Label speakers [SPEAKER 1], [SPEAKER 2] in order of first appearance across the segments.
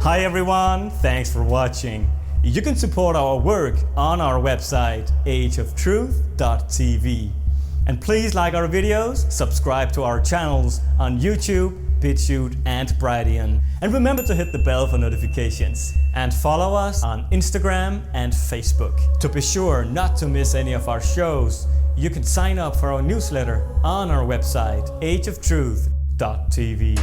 [SPEAKER 1] Hi everyone, thanks for watching. You can support our work on our website ageoftruthtv. And please like our videos, subscribe to our channels on YouTube, BitChute and Brighteon. And remember to hit the bell for notifications. And follow us on Instagram and Facebook. To be sure not to miss any of our shows, you can sign up for our newsletter on our website ageoftruthtv.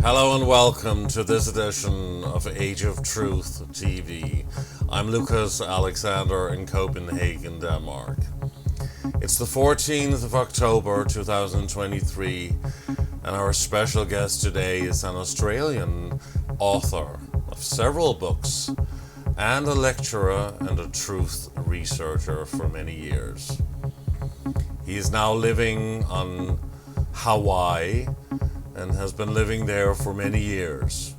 [SPEAKER 2] Hello and welcome to this edition of Age of Truth TV. I'm Lucas Alexander in Copenhagen, Denmark. It's the 14th of October 2023 and our special guest today is an Australian author of several books and a lecturer and a truth researcher for many years. He is now living on Hawaii and has been living there for many years.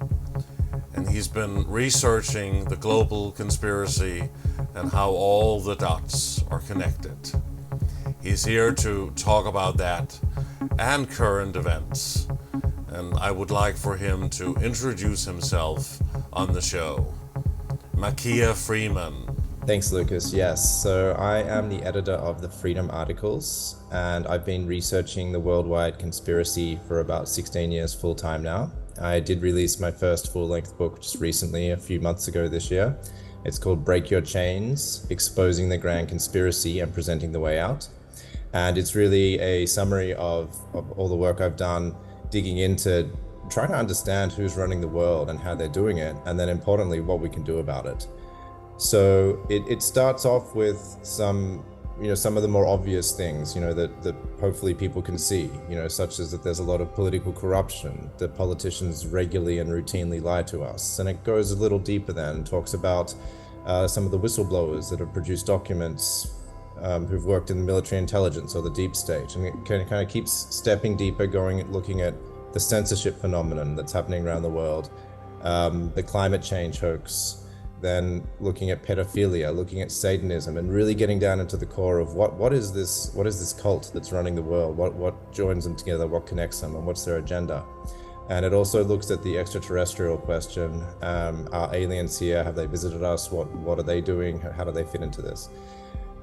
[SPEAKER 2] And he's been researching the global conspiracy and how all the dots are connected. He's here to talk about that and current events. And I would like for him to introduce himself on the show. MAKIA Freeman.
[SPEAKER 3] Thanks, Lucas. Yes, so I am the editor of the Freedom articles, and I've been researching the worldwide conspiracy for about 16 years full-time now. I did release my first full-length book just recently, a few months ago this year. It's called Break Your Chains, Exposing the Grand Conspiracy and Presenting the Way Out. And it's really a summary of all the work I've done, digging into trying to understand who's running the world and how they're doing it, and then importantly, what we can do about it. So it starts off with some of the more obvious things, that hopefully people can see, such as that there's a lot of political corruption, that politicians regularly and routinely lie to us. And it goes a little deeper then, talks about some of the whistleblowers that have produced documents, who've worked in the military intelligence or the deep state. And it kind of keeps stepping deeper, looking at the censorship phenomenon that's happening around the world, the climate change hoax, then looking at pedophilia, looking at Satanism, and really getting down into the core of what is this cult that's running the world, what joins them together, what connects them, and what's their agenda. And it also looks at the extraterrestrial question. Are aliens here? Have they visited us? What are they doing? How do they fit into this?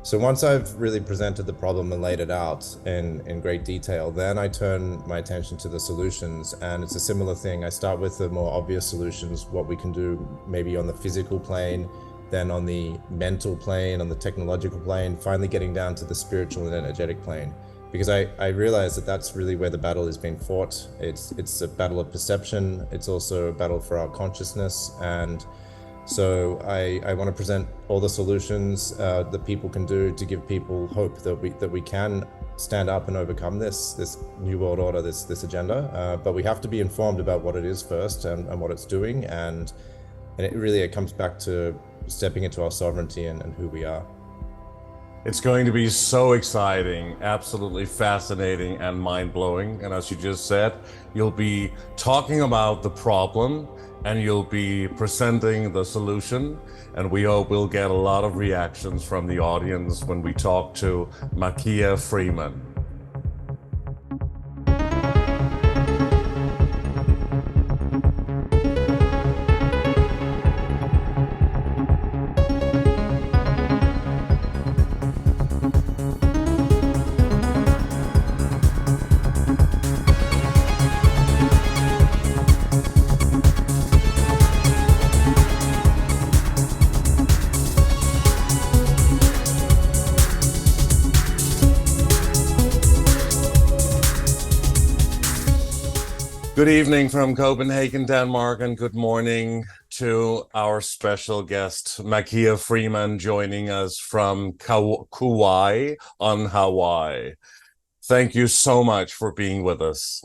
[SPEAKER 3] So once I've really presented the problem and laid it out in great detail, then I turn my attention to the solutions, and it's a similar thing. I start with the more obvious solutions, what we can do maybe on the physical plane, then on the mental plane, on the technological plane, finally getting down to the spiritual and energetic plane. Because I realize that that's really where the battle is being fought. It's a battle of perception. It's also a battle for our consciousness. And so I want to present all the solutions that people can do to give people hope that we can stand up and overcome this new world order, this agenda. But we have to be informed about what it is first and what it's doing. And it comes back to stepping into our sovereignty and who we are.
[SPEAKER 2] It's going to be so exciting, absolutely fascinating and mind-blowing. And as you just said, you'll be talking about the problem and you'll be presenting the solution. And we hope we'll get a lot of reactions from the audience when we talk to MAKIA Freeman. Good evening from Copenhagen, Denmark, and good morning to our special guest, MAKIA Freeman, joining us from Kauai on Hawaii. Thank you so much for being with us.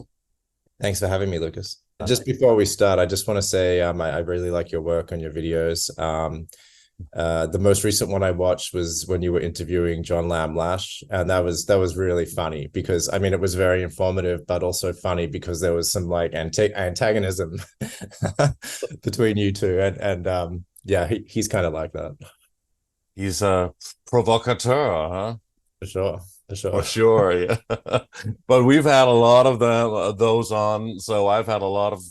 [SPEAKER 3] Thanks for having me, Lucas. Just before we start, I just want to say I really like your work and your videos. The most recent one I watched was when you were interviewing John Lam Lash, and that was really funny because it was very informative, but also funny because there was some like antagonism between you two, and Yeah, he's kind of like that.
[SPEAKER 2] He's a provocateur, huh?
[SPEAKER 3] For sure. For
[SPEAKER 2] For
[SPEAKER 3] sure.
[SPEAKER 2] sure, yeah. But we've had a lot of those on, so I've had a lot of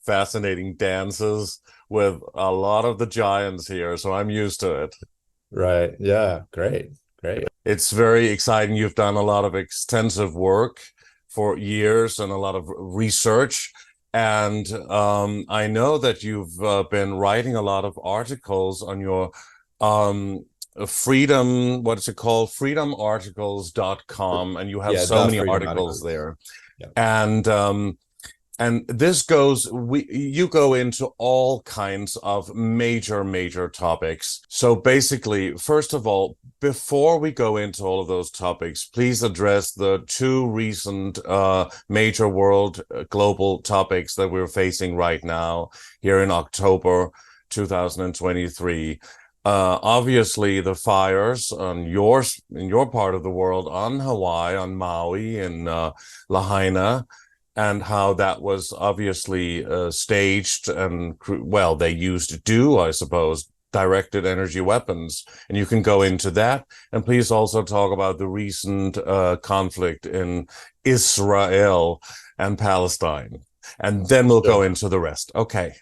[SPEAKER 2] fascinating dances with a lot of the giants here, so I'm used to it.
[SPEAKER 3] Right. Yeah. Great. Great.
[SPEAKER 2] It's very exciting. You've done a lot of extensive work for years and a lot of research. And I know that you've been writing a lot of articles on your um, freedom, what is it called? freedomarticles.com. And you have
[SPEAKER 3] Yeah,
[SPEAKER 2] so
[SPEAKER 3] the
[SPEAKER 2] many
[SPEAKER 3] freedom
[SPEAKER 2] articles
[SPEAKER 3] articles.
[SPEAKER 2] there.
[SPEAKER 3] Yeah.
[SPEAKER 2] And this goes, you go into all kinds of major topics. So basically, first of all, before we go into all of those topics, please address the two recent major world global topics that we're facing right now here in October 2023. Obviously, the fires in your part of the world, on Hawaii, on Maui, in Lahaina, and how that was obviously staged and, well, they used I suppose, directed energy weapons. And you can go into that. And please also talk about the recent conflict in Israel and Palestine. And then we'll go
[SPEAKER 3] Sure.
[SPEAKER 2] into the rest. Okay.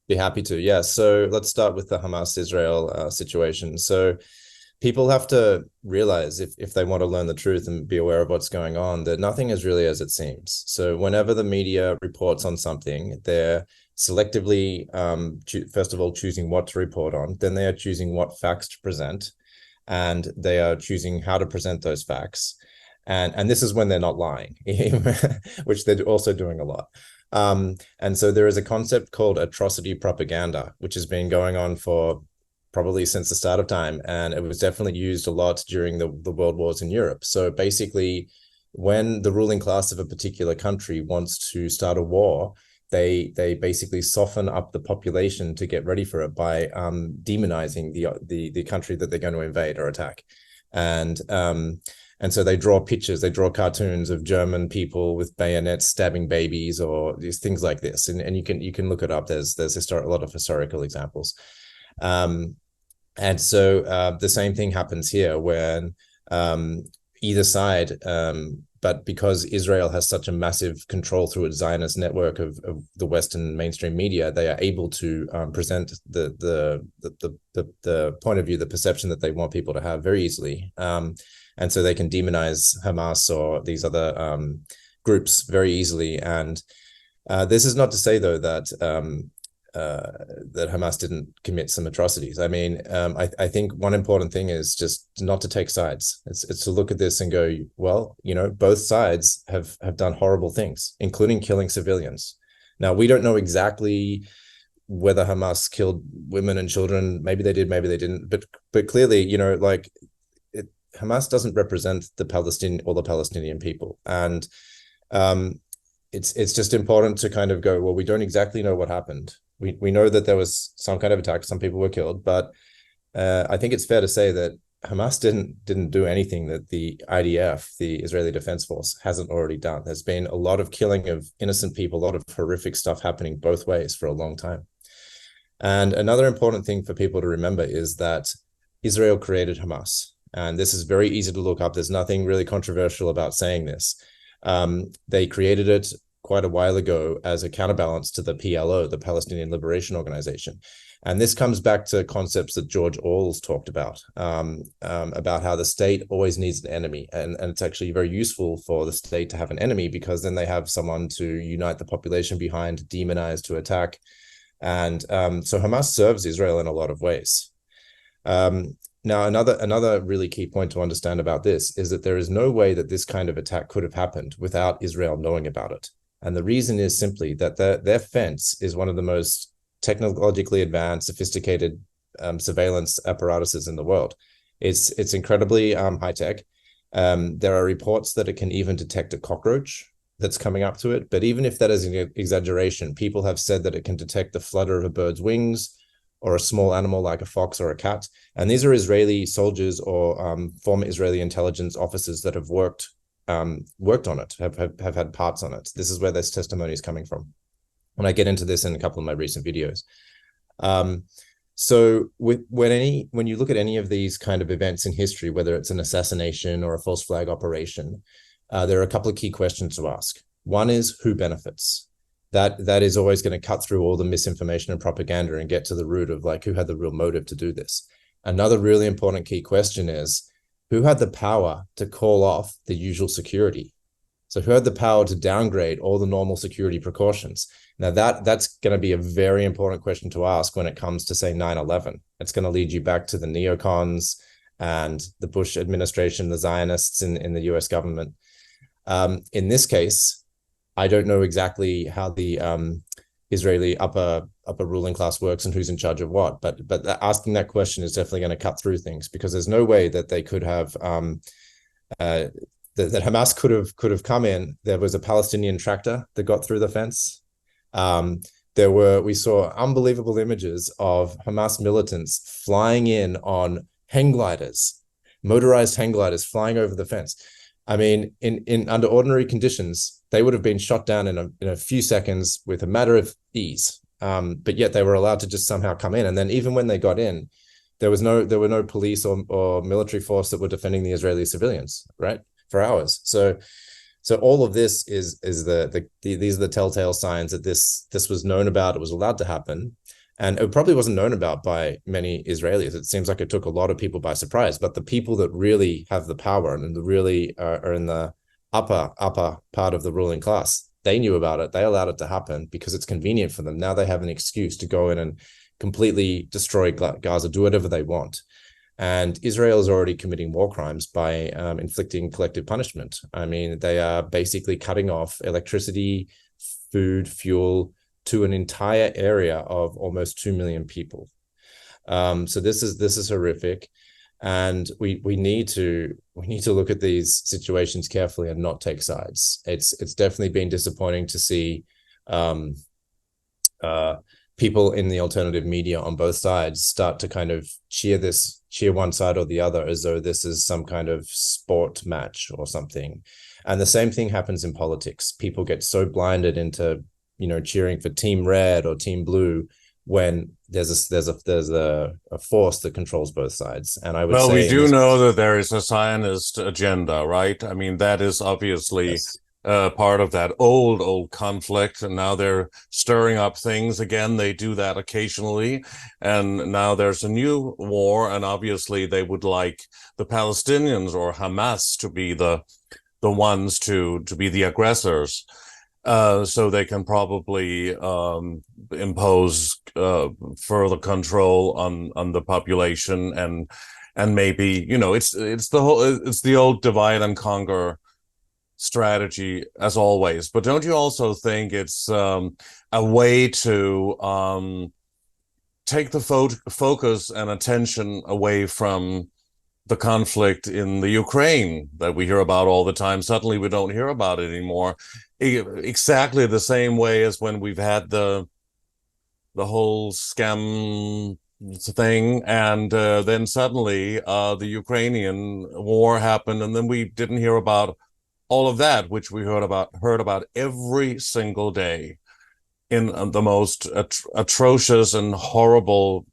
[SPEAKER 3] Be happy to. Yeah. So let's start with the Hamas-Israel situation. So people have to realize, if they want to learn the truth and be aware of what's going on, that nothing is really as it seems. So whenever the media reports on something, they're selectively, first of all, choosing what to report on. Then they are choosing what facts to present, and they are choosing how to present those facts. And this is when they're not lying, which they're also doing a lot. And so there is a concept called atrocity propaganda, which has been going on for probably since the start of time. And it was definitely used a lot during the world wars in Europe. So basically, when the ruling class of a particular country wants to start a war, they basically soften up the population to get ready for it by demonizing the country that they're going to invade or attack. And so they draw pictures, they draw cartoons of German people with bayonets stabbing babies, or these things like this. And you can look it up. There's a lot of historical examples. And so the same thing happens here when either side, but because Israel has such a massive control through its Zionist network of the Western mainstream media, they are able to present the point of view, the perception that they want people to have very easily. And so they can demonize Hamas or these other groups very easily. And this is not to say, though, that that Hamas didn't commit some atrocities. I mean, I think one important thing is just not to take sides. It's to look at this and go, well, both sides have done horrible things, including killing civilians. Now, we don't know exactly whether Hamas killed women and children. Maybe they did, maybe they didn't. But clearly, Hamas doesn't represent the Palestinian people. And it's just important to kind of go, well, we don't exactly know what happened. We know that there was some kind of attack, some people were killed, but I think it's fair to say that Hamas didn't do anything that the IDF, the Israeli Defense Force, hasn't already done. There's been a lot of killing of innocent people, a lot of horrific stuff happening both ways for a long time. And another important thing for people to remember is that Israel created Hamas. And this is very easy to look up. There's nothing really controversial about saying this. They created it quite a while ago as a counterbalance to the PLO, the Palestinian Liberation Organization. And this comes back to concepts that George Orwell's talked about how the state always needs an enemy. And it's actually very useful for the state to have an enemy, because then they have someone to unite the population behind, to demonize, to attack. And so Hamas serves Israel in a lot of ways. Now, another really key point to understand about this is that there is no way that this kind of attack could have happened without Israel knowing about it. And the reason is simply that their fence is one of the most technologically advanced, sophisticated surveillance apparatuses in the world. It's incredibly high tech. There are reports that it can even detect a cockroach that's coming up to it. But even if that is an exaggeration, people have said that it can detect the flutter of a bird's wings, or a small animal like a fox or a cat. And these are Israeli soldiers or former Israeli intelligence officers that have worked on it, have had parts on it. This is where this testimony is coming from. And I get into this in a couple of my recent videos. So when you look at any of these kind of events in history, whether it's an assassination or a false flag operation, there are a couple of key questions to ask. One is who benefits. That is always going to cut through all the misinformation and propaganda and get to the root of like who had the real motive to do this. Another really important key question is who had the power to call off the usual security. So who had the power to downgrade all the normal security precautions? Now that's going to be a very important question to ask when it comes to say 9/11. It's going to lead you back to the neocons and the Bush administration, the Zionists in the US government. In this case, I don't know exactly how the Israeli upper ruling class works and who's in charge of what, but asking that question is definitely going to cut through things, because there's no way that they could have that Hamas could have come in. There was a Palestinian tractor that got through the fence. We saw unbelievable images of Hamas militants flying in on hang gliders, motorized hang gliders flying over the fence. I mean, in under ordinary conditions, they would have been shot down in a few seconds with a matter of ease. But yet they were allowed to just somehow come in. And then even when they got in, there were no police or military force that were defending the Israeli civilians, right, for hours. So all of this is these are the telltale signs that this was known about. It was allowed to happen. And it probably wasn't known about by many Israelis. It seems like it took a lot of people by surprise. But the people that really have the power and really are in the upper part of the ruling class, they knew about it. They allowed it to happen because it's convenient for them. Now they have an excuse to go in and completely destroy Gaza, do whatever they want. And Israel is already committing war crimes by inflicting collective punishment. I mean, they are basically cutting off electricity, food, fuel, to an entire area of almost 2 million people. So this is horrific, and we need to look at these situations carefully and not take sides. It's definitely been disappointing to see people in the alternative media on both sides start to kind of cheer one side or the other as though this is some kind of sport match or something. And the same thing happens in politics. People get so blinded into cheering for Team Red or Team Blue when there's a force that controls both sides. And I would say,
[SPEAKER 2] we do know that there is a Zionist agenda, right? I mean, that is obviously
[SPEAKER 3] yes.
[SPEAKER 2] Part of that old conflict, and now they're stirring up things again. They do that occasionally, and now there's a new war, and obviously they would like the Palestinians or Hamas to be the ones to be the aggressors. So they can probably impose further control on the population, and maybe it's the old divide and conquer strategy as always. But don't you also think it's a way to take the focus and attention away from the conflict in the Ukraine that we hear about all the time? Suddenly we don't hear about it anymore. Exactly the same way as when we've had the whole scam thing, and then suddenly the Ukrainian war happened, and then we didn't hear about all of that, which we heard about every single day in the most atrocious and horrible,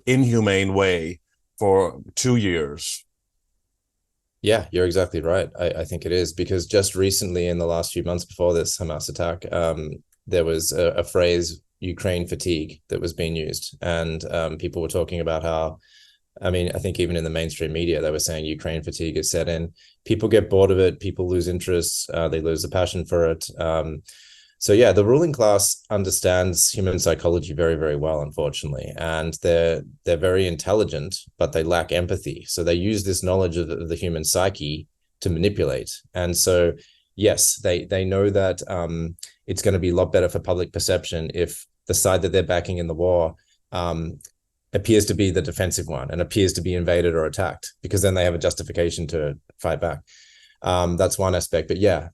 [SPEAKER 2] inhumane way for 2 years.
[SPEAKER 3] Yeah, you're exactly right. I think it is, because just recently in the last few months before this Hamas attack, there was a phrase, Ukraine fatigue, that was being used. And people were talking about how, I mean, I think even in the mainstream media, they were saying Ukraine fatigue is set in. People get bored of it. People lose interest. They lose the passion for it. So yeah, the ruling class understands human psychology very, very well, unfortunately, and they're very intelligent, but they lack empathy. So they use this knowledge of the human psyche to manipulate. And so, yes, they know that it's going to be a lot better for public perception if the side that they're backing in the war appears to be the defensive one and appears to be invaded or attacked, because then they have a justification to fight back. That's one aspect. But yeah,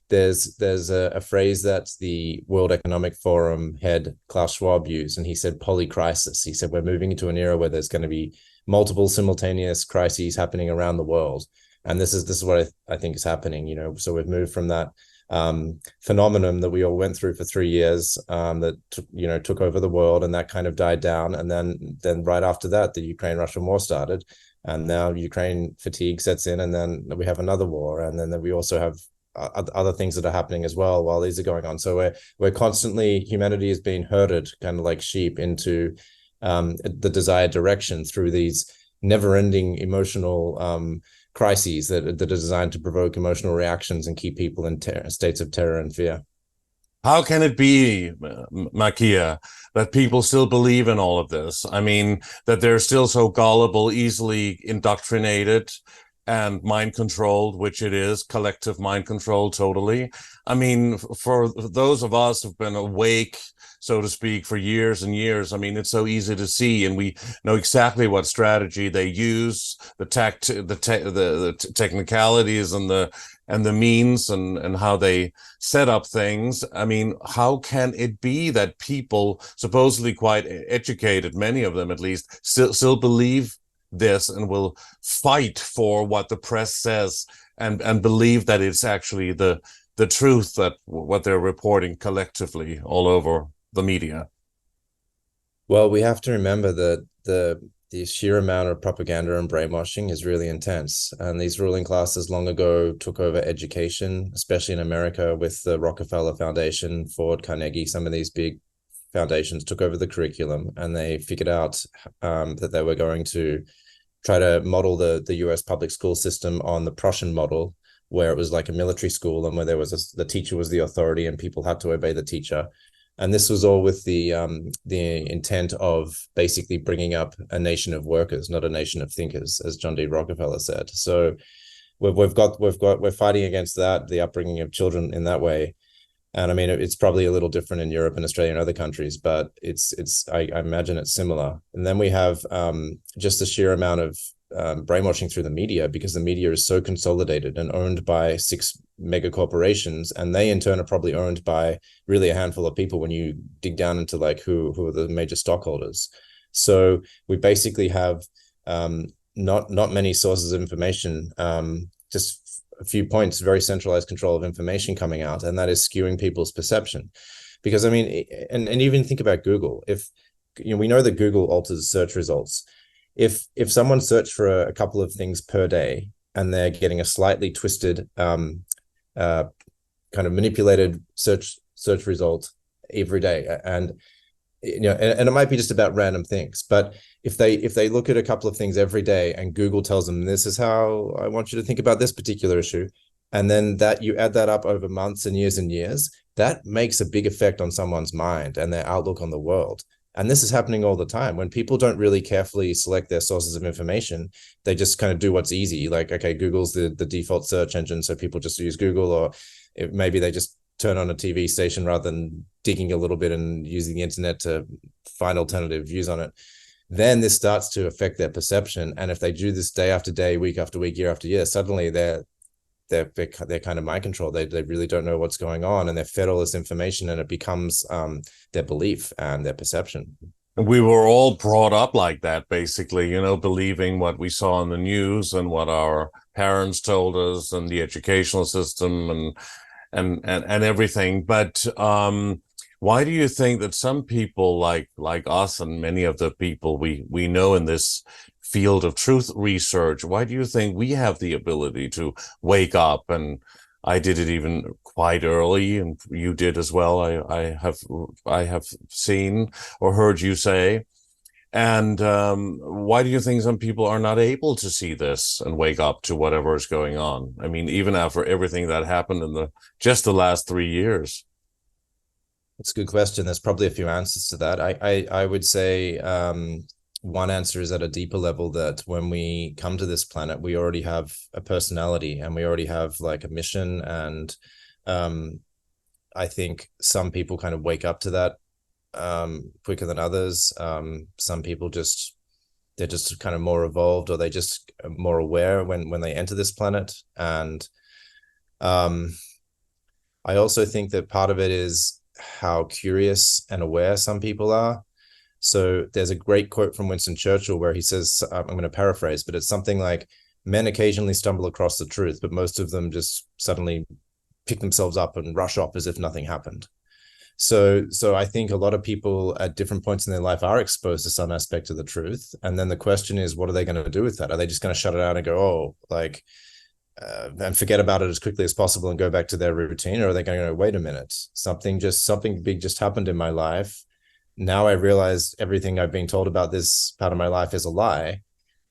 [SPEAKER 3] there's a phrase that the World Economic Forum head Klaus Schwab used, and he said polycrisis. He said we're moving into an era where there's going to be multiple simultaneous crises happening around the world, and this is what I think is happening. So we've moved from that phenomenon that we all went through for 3 years, that took over the world, and that kind of died down. And then right after that, the Ukraine-Russia war started, and now Ukraine fatigue sets in, and then we have another war, and then we also have other things that are happening as well while these are going on. So we're constantly, humanity is being herded kind of like sheep into the desired direction through these never-ending emotional crises that are designed to provoke emotional reactions and keep people in states of terror and fear.
[SPEAKER 2] How can it be, Makia, that people still believe in all of this? I mean, that they're still so gullible, easily indoctrinated and mind controlled, which it is, collective mind control, totally. I mean, for those of us who've been awake, so to speak, for years and years, I mean, it's so easy to see, and we know exactly what strategy they use, the technicalities and the means and how they set up things. I mean, how can it be that people, supposedly quite educated, many of them at least, still believe this and will fight for what the press says and believe that it's actually the truth, that what they're reporting collectively all over the media?
[SPEAKER 3] Well, we have to remember that the sheer amount of propaganda and brainwashing is really intense. And these ruling classes long ago took over education, especially in America with the Rockefeller Foundation, Ford, Carnegie. Some of these big foundations took over the curriculum, and they figured out that they were going to try to model the US public school system on the Prussian model, where it was like a military school, and where there was the teacher was the authority and people had to obey the teacher. And this was all with the intent of basically bringing up a nation of workers, not a nation of thinkers, as John D. Rockefeller said. So we're fighting against that, the upbringing of children in that way. And I mean, it's probably a little different in Europe and Australia and other countries, but I imagine it's similar. And then we have just the sheer amount of brainwashing through the media, because the media is so consolidated and owned by 6 mega corporations, and they in turn are probably owned by really a handful of people when you dig down into like who are the major stockholders. So we basically have not many sources of information, just a few points, very centralized control of information coming out, and that is skewing people's perception. Because I mean, and even think about Google. If we know that Google alters search results. If someone searched for a couple of things per day and they're getting a slightly twisted, kind of manipulated search result every day, and and it might be just about random things, but if they look at a couple of things every day and Google tells them, this is how I want you to think about this particular issue, and then that you add that up over months and years, that makes a big effect on someone's mind and their outlook on the world. And this is happening all the time. When people don't really carefully select their sources of information, they just kind of do what's easy. Like, okay, Google's the default search engine, so people just use Google, or maybe they just turn on a TV station rather than digging a little bit and using the internet to find alternative views on it. Then this starts to affect their perception. And if they do this day after day, week after week, year after year, suddenly they're kind of mind control. They really don't know what's going on, and they're fed all this information, and it becomes their belief and their perception.
[SPEAKER 2] We were all brought up like that, basically, believing what we saw on the news and what our parents told us, and the educational system and everything. But why do you think that some people like us and many of the people we know in this field of truth research, why do you think we have the ability to wake up? And I did it even quite early, and you did as well. I have seen or heard you say. And why do you think some people are not able to see this and wake up to whatever is going on? I mean, even after everything that happened in just the last 3 years.
[SPEAKER 3] It's a good question. There's probably a few answers to that. I would say one answer is at a deeper level, that when we come to this planet, we already have a personality and we already have like a mission. And I think some people kind of wake up to that quicker than others. Some people they're just kind of more evolved, or they just more aware when they enter this planet. And I also think that part of it is how curious and aware some people are. So there's a great quote from Winston Churchill where he says, I'm going to paraphrase, but it's something like, men occasionally stumble across the truth, but most of them just suddenly pick themselves up and rush off as if nothing happened. So I think a lot of people at different points in their life are exposed to some aspect of the truth. And then the question is, what are they going to do with that? Are they just going to shut it out and go, oh, like, and forget about it as quickly as possible and go back to their routine? Or are they going to go, wait a minute, something big just happened in my life. Now I realize everything I've been told about this part of my life is a lie.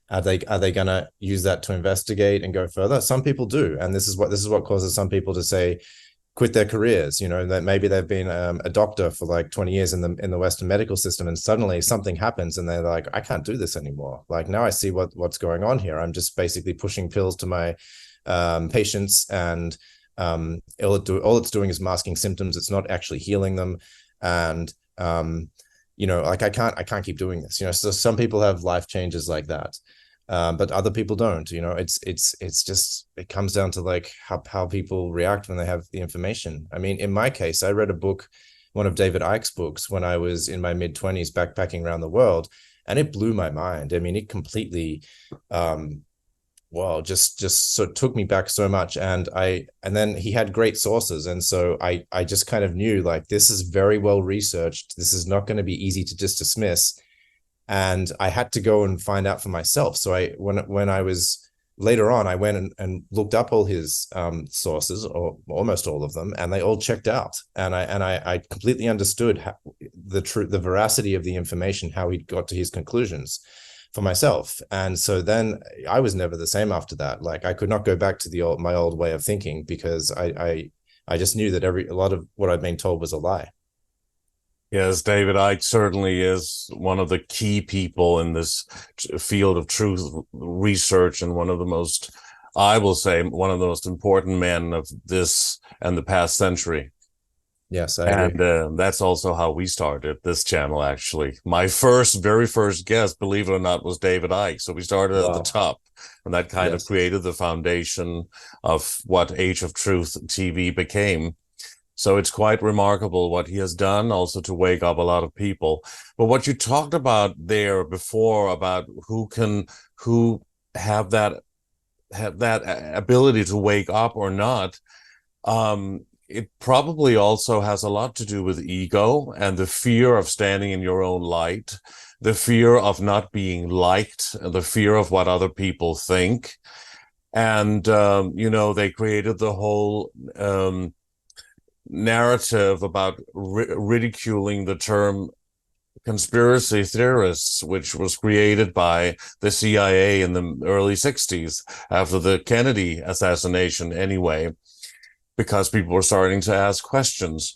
[SPEAKER 3] Are they going to use that to investigate and go further? Some people do. And this is what causes some people to say, quit their careers, that maybe they've been a doctor for like 20 years in the Western medical system, and suddenly something happens and they're like, I can't do this anymore. Like, now I see what's going on here. I'm just basically pushing pills to my patients, and all it's doing is masking symptoms. It's not actually healing them. And like I can't keep doing this. So some people have life changes like that. But other people don't. It's just, it comes down to like how people react when they have the information. I mean, in my case, I read a book, one of David Icke's books, when I was in my mid-20s backpacking around the world, and it blew my mind. I mean, it completely, just sort of took me back so much. And then he had great sources, and so I just kind of knew, like, this is very well researched. This is not going to be easy to just dismiss. And I had to go and find out for myself. So when I was later on, I went and looked up all his sources, or almost all of them, and they all checked out. And I completely understood the veracity of the information, how he got to his conclusions for myself. And so then I was never the same after that. Like, I could not go back to my old way of thinking, because I just knew that a lot of what I'd been told was a lie.
[SPEAKER 2] Yes, David Icke certainly is one of the key people in this field of truth research, and one of the most important men of this and the past century.
[SPEAKER 3] Yes, I agree.
[SPEAKER 2] And that's also how we started this channel, actually. My very first guest, believe it or not, was David Icke. So we started at the top, and that kind of created the foundation of what Age of Truth TV became. So it's quite remarkable what he has done also to wake up a lot of people. But what you talked about there before, about who have that ability to wake up or not, it probably also has a lot to do with ego and the fear of standing in your own light, the fear of not being liked, the fear of what other people think. And, they created the whole narrative about ridiculing the term conspiracy theorists, which was created by the CIA in the early 60s after the Kennedy assassination anyway, because people were starting to ask questions.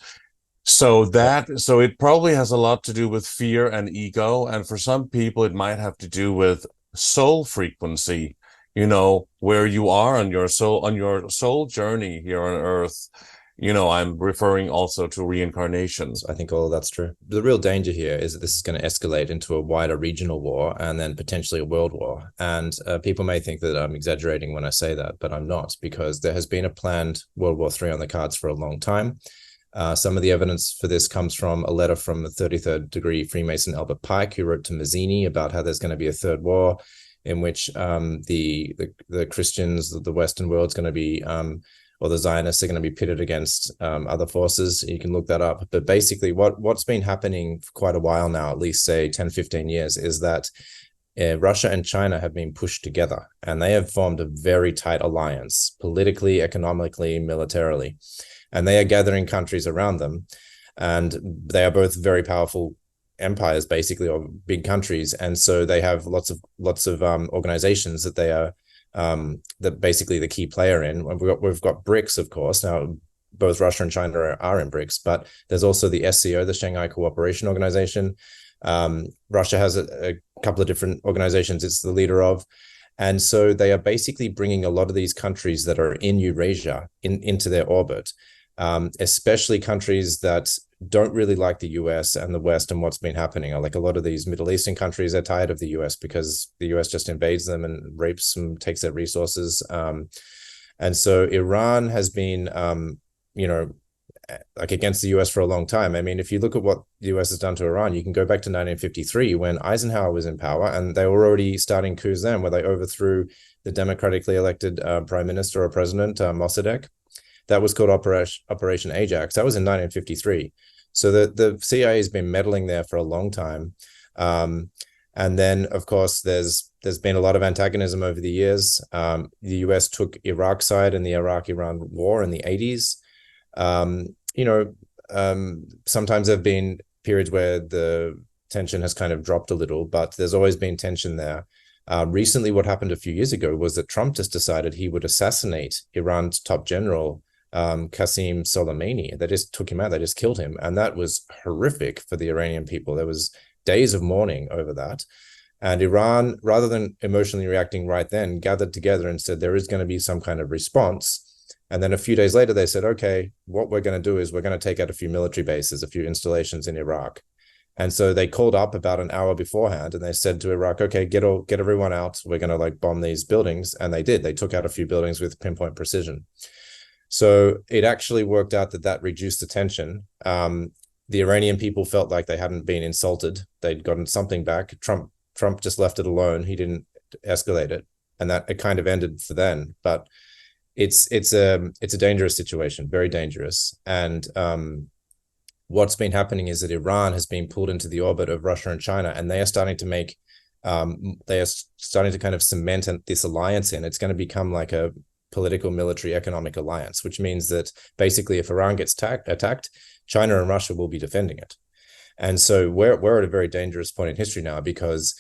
[SPEAKER 2] So it probably has a lot to do with fear and ego. And for some people, it might have to do with soul frequency, where you are on your soul journey here on Earth. I'm referring also to reincarnations.
[SPEAKER 3] I think all of that's true. The real danger here is that this is going to escalate into a wider regional war, and then potentially a world war. And people may think that I'm exaggerating when I say that, but I'm not, because there has been a planned World War III on the cards for a long time. Some of the evidence for this comes from a letter from the 33rd degree Freemason Albert Pike, who wrote to Mazzini about how there's going to be a third war, in which the Christians, the Western world, is going to be or the Zionists are going to be pitted against other forces. You can look that up. But basically what's been happening for quite a while now, at least say 10, 15 years, is that Russia and China have been pushed together, and they have formed a very tight alliance, politically, economically, militarily. And they are gathering countries around them. And they are both very powerful empires, basically, or big countries. And so they have lots of organizations that they are that basically the key player in. We've got BRICS, of course. Now, both Russia and China are in BRICS, but there's also the SCO, the Shanghai Cooperation Organization. Russia has a couple of different organizations it's the leader of. And so they are basically bringing a lot of these countries that are in Eurasia into their orbit, especially countries that don't really like the US and the West and what's been happening. Like a lot of these Middle Eastern countries are tired of the US because the US just invades them and rapes them, takes their resources. And so Iran has been, like against the US for a long time. I mean, if you look at what the US has done to Iran, you can go back to 1953 when Eisenhower was in power, and they were already starting coups then, where they overthrew the democratically elected prime minister or president, Mossadegh. That was called Operation Ajax. That was in 1953. So the CIA has been meddling there for a long time. And then, of course, there's been a lot of antagonism over the years. The US took Iraq's side in the Iraq-Iran war in the 80s. Sometimes there have been periods where the tension has kind of dropped a little, but there's always been tension there. Recently, what happened a few years ago was that Trump just decided he would assassinate Iran's top general, Qasem Soleimani. They just took him out. They just killed him. And that was horrific for the Iranian people. There was days of mourning over that. And Iran, rather than emotionally reacting right then, gathered together and said there is going to be some kind of response. And then a few days later, they said, okay, what we're going to do is we're going to take out a few military bases, a few installations in Iraq. And so they called up about an hour beforehand and they said to Iraq, okay, get everyone out. We're going to bomb these buildings. And they did. They took out a few buildings with pinpoint precision. So it actually worked out that reduced the tension. The Iranian people felt like they hadn't been insulted. They'd gotten something back. Trump just left it alone. He didn't escalate it. And that it kind of ended for then. But it's a dangerous situation, very dangerous. And what's been happening is that Iran has been pulled into the orbit of Russia and China, and they are starting to kind of cement this alliance in. It's going to become like a political, military, economic alliance, which means that basically if Iran gets attacked, China and Russia will be defending it. And so we're at a very dangerous point in history now, because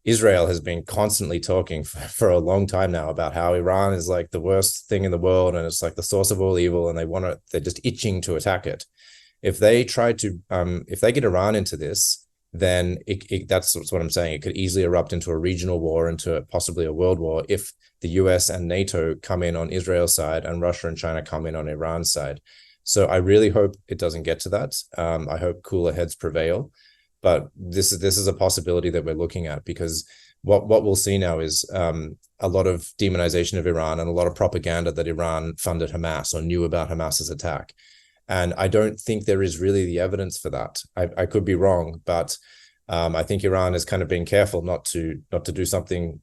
[SPEAKER 3] Israel has been constantly talking for a long time now about how Iran is like the worst thing in the world and it's like the source of all evil, and they're just itching to attack it. If they get Iran into this, then that's what I'm saying. It could easily erupt into a regional war, into possibly a world war, if the US and NATO come in on Israel's side and Russia and China come in on Iran's side. So I really hope it doesn't get to that. I hope cooler heads prevail. But this is a possibility that we're looking at, because what we'll see now is a lot of demonization of Iran and a lot of propaganda that Iran funded Hamas or knew about Hamas's attack. And I don't think there is really the evidence for that. I could be wrong, but I think Iran has kind of been careful not to do something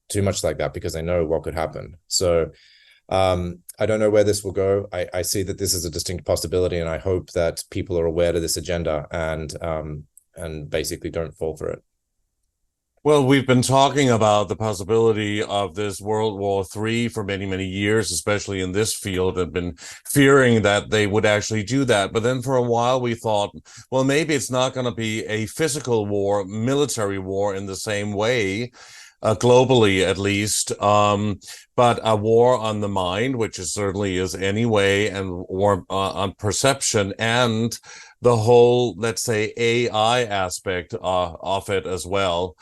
[SPEAKER 3] too much like that, because they know what could happen. So I don't know where this will go. I see that this is a distinct possibility, and I hope that people are aware of this agenda and basically don't fall for it.
[SPEAKER 2] Well, we've been talking about the possibility of this World War III for many, many years, especially in this field, and been fearing that they would actually do that. But then for a while we thought, well, maybe it's not going to be a physical war, military war in the same way, globally at least, but a war on the mind, which it certainly is anyway, and war on perception, and the whole, let's say, AI aspect of it as well.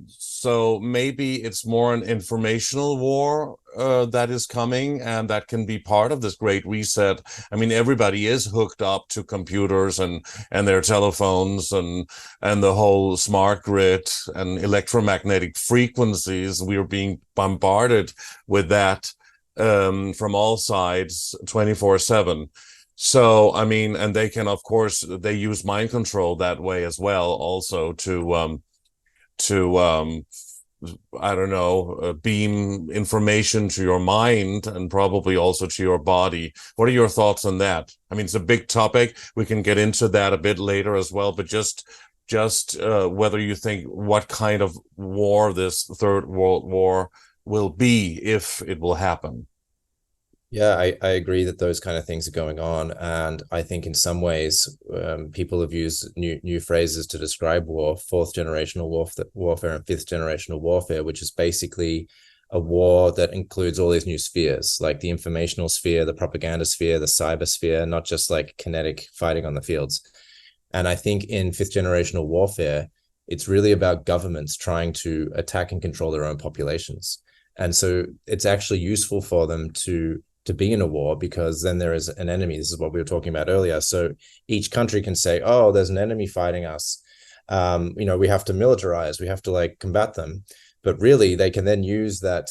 [SPEAKER 2] So maybe it's more an informational war that is coming, and that can be part of this great reset. I mean, everybody is hooked up to computers and their telephones and the whole smart grid and electromagnetic frequencies. We are being bombarded with that from all sides 24/7. So, I mean, and they can, of course, they use mind control that way as well, also to I don't know, beam information to your mind and probably also to your body. What are your thoughts on that? I mean, it's a big topic. We can get into that a bit later as well, but just whether you think what kind of war this Third World War will be, if it will happen.
[SPEAKER 3] Yeah, I agree that those kind of things are going on. And I think in some ways, people have used new phrases to describe war: fourth generational warfare and fifth generational warfare, which is basically a war that includes all these new spheres, like the informational sphere, the propaganda sphere, the cyber sphere, not just like kinetic fighting on the fields. And I think in fifth generational warfare, it's really about governments trying to attack and control their own populations. And so it's actually useful for them to be in a war, because then there is an enemy. This is what we were talking about earlier. So each country can say, oh, there's an enemy fighting us. We have to militarize, we have to like combat them. But really, they can then use that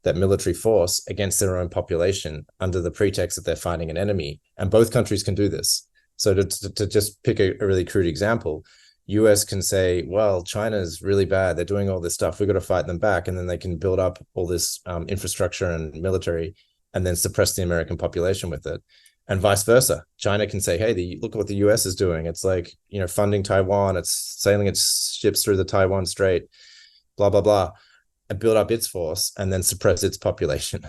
[SPEAKER 3] military force against their own population under the pretext that they're fighting an enemy. And both countries can do this. So to just pick a really crude example, US can say, well, China's really bad. They're doing all this stuff. We've got to fight them back. And then they can build up all this infrastructure and military and then suppress the American population with it. And vice versa. China can say, hey, look at what the US is doing. It's like, funding Taiwan, it's sailing its ships through the Taiwan Strait, blah, blah, blah, and build up its force and then suppress its population.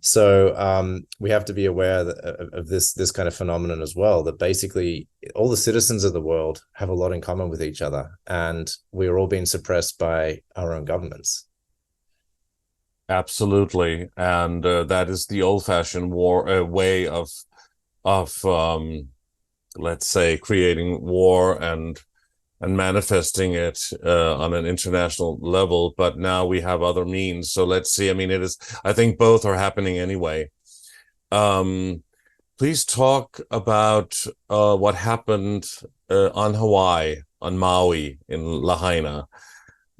[SPEAKER 3] So we have to be aware of this kind of phenomenon as well, that basically all the citizens of the world have a lot in common with each other, and we're all being suppressed by our own governments.
[SPEAKER 2] Absolutely. And that is the old-fashioned way of let's say, creating war and manifesting it on an international level. But now we have other means. So let's see. I mean, I think both are happening anyway. Please talk about what happened on Hawaii, on Maui, in Lahaina.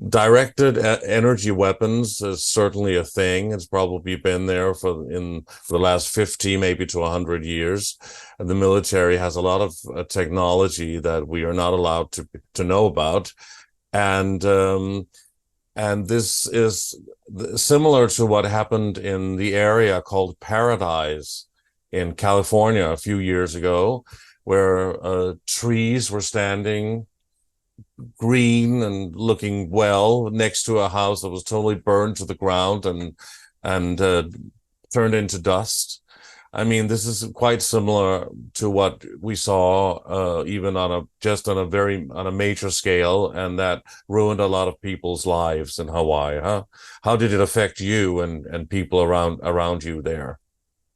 [SPEAKER 2] Directed energy weapons is certainly a thing. It's probably been there for the last 50, maybe to 100 years. And the military has a lot of technology that we are not allowed to know about. And this is similar to what happened in the area called Paradise in California a few years ago, where trees were standing green and looking well next to a house that was totally burned to the ground and turned into dust. I mean, this is quite similar to what we saw even on a major scale, and that ruined a lot of people's lives in Hawaii. How did it affect you and people around you there?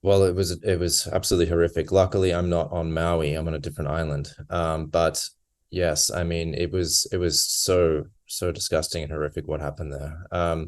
[SPEAKER 3] Well, it was absolutely horrific. Luckily, I'm not on Maui. I'm on a different island. But yes, I mean, it was so disgusting and horrific what happened there.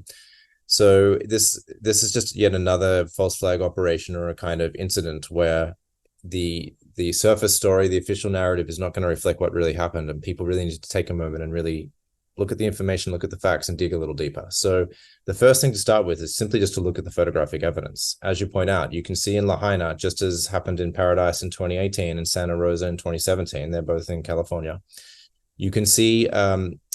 [SPEAKER 3] So this is just yet another false flag operation, or a kind of incident where the surface story, the official narrative, is not going to reflect what really happened, and people really need to take a moment and really look at the information, look at the facts, and dig a little deeper. So the first thing to start with is simply just to look at the photographic evidence. As you point out, you can see in Lahaina, just as happened in Paradise in 2018 and Santa Rosa in 2017, they're both in California, you can see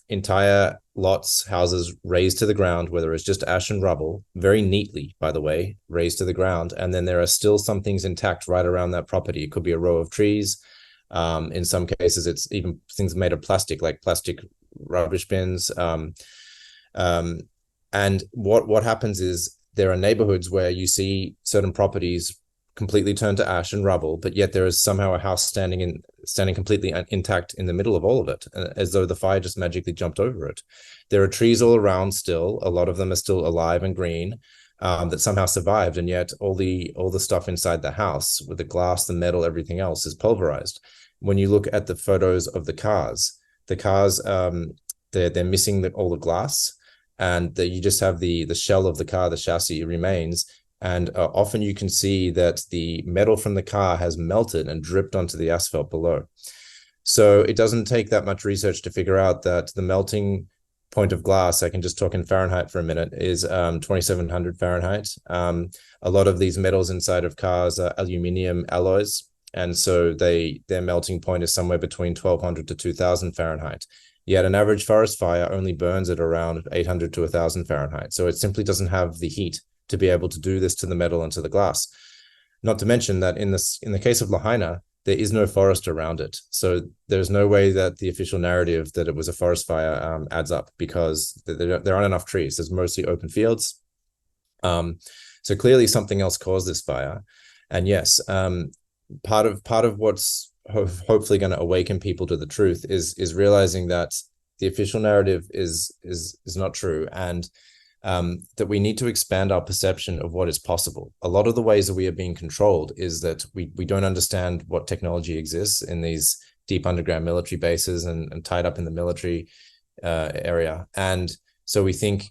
[SPEAKER 3] entire lots, houses razed to the ground, where there is just ash and rubble, very neatly, by the way, razed to the ground. And then there are still some things intact right around that property. It could be a row of trees. In some cases, it's even things made of plastic, like plastic rubbish bins. And what happens is there are neighborhoods where you see certain properties completely turned to ash and rubble, but yet there is somehow a house standing completely intact in the middle of all of it, as though the fire just magically jumped over it. There are trees all around still. A lot of them are still alive and green, that somehow survived, and yet all the stuff inside the house, with the glass, the metal, everything else, is pulverized. When you look at the photos of the cars, they're missing all the glass, and you just have the shell of the car, the chassis remains. And often you can see that the metal from the car has melted and dripped onto the asphalt below. So it doesn't take that much research to figure out that the melting point of glass, I can just talk in Fahrenheit for a minute, is 2700 Fahrenheit. A lot of these metals inside of cars are aluminium alloys. And so their melting point is somewhere between 1200 to 2000 Fahrenheit. Yet an average forest fire only burns at around 800 to 1000 Fahrenheit. So it simply doesn't have the heat to be able to do this to the metal and to the glass. Not to mention that in the case of Lahaina, there is no forest around it. So there's no way that the official narrative that it was a forest fire adds up, because there aren't enough trees. There's mostly open fields. So clearly something else caused this fire. And yes, part of what's hopefully going to awaken people to the truth is realizing that the official narrative is not true, and that we need to expand our perception of what is possible. A lot of the ways that we are being controlled is that we don't understand what technology exists in these deep underground military bases and tied up in the military area. And so we think,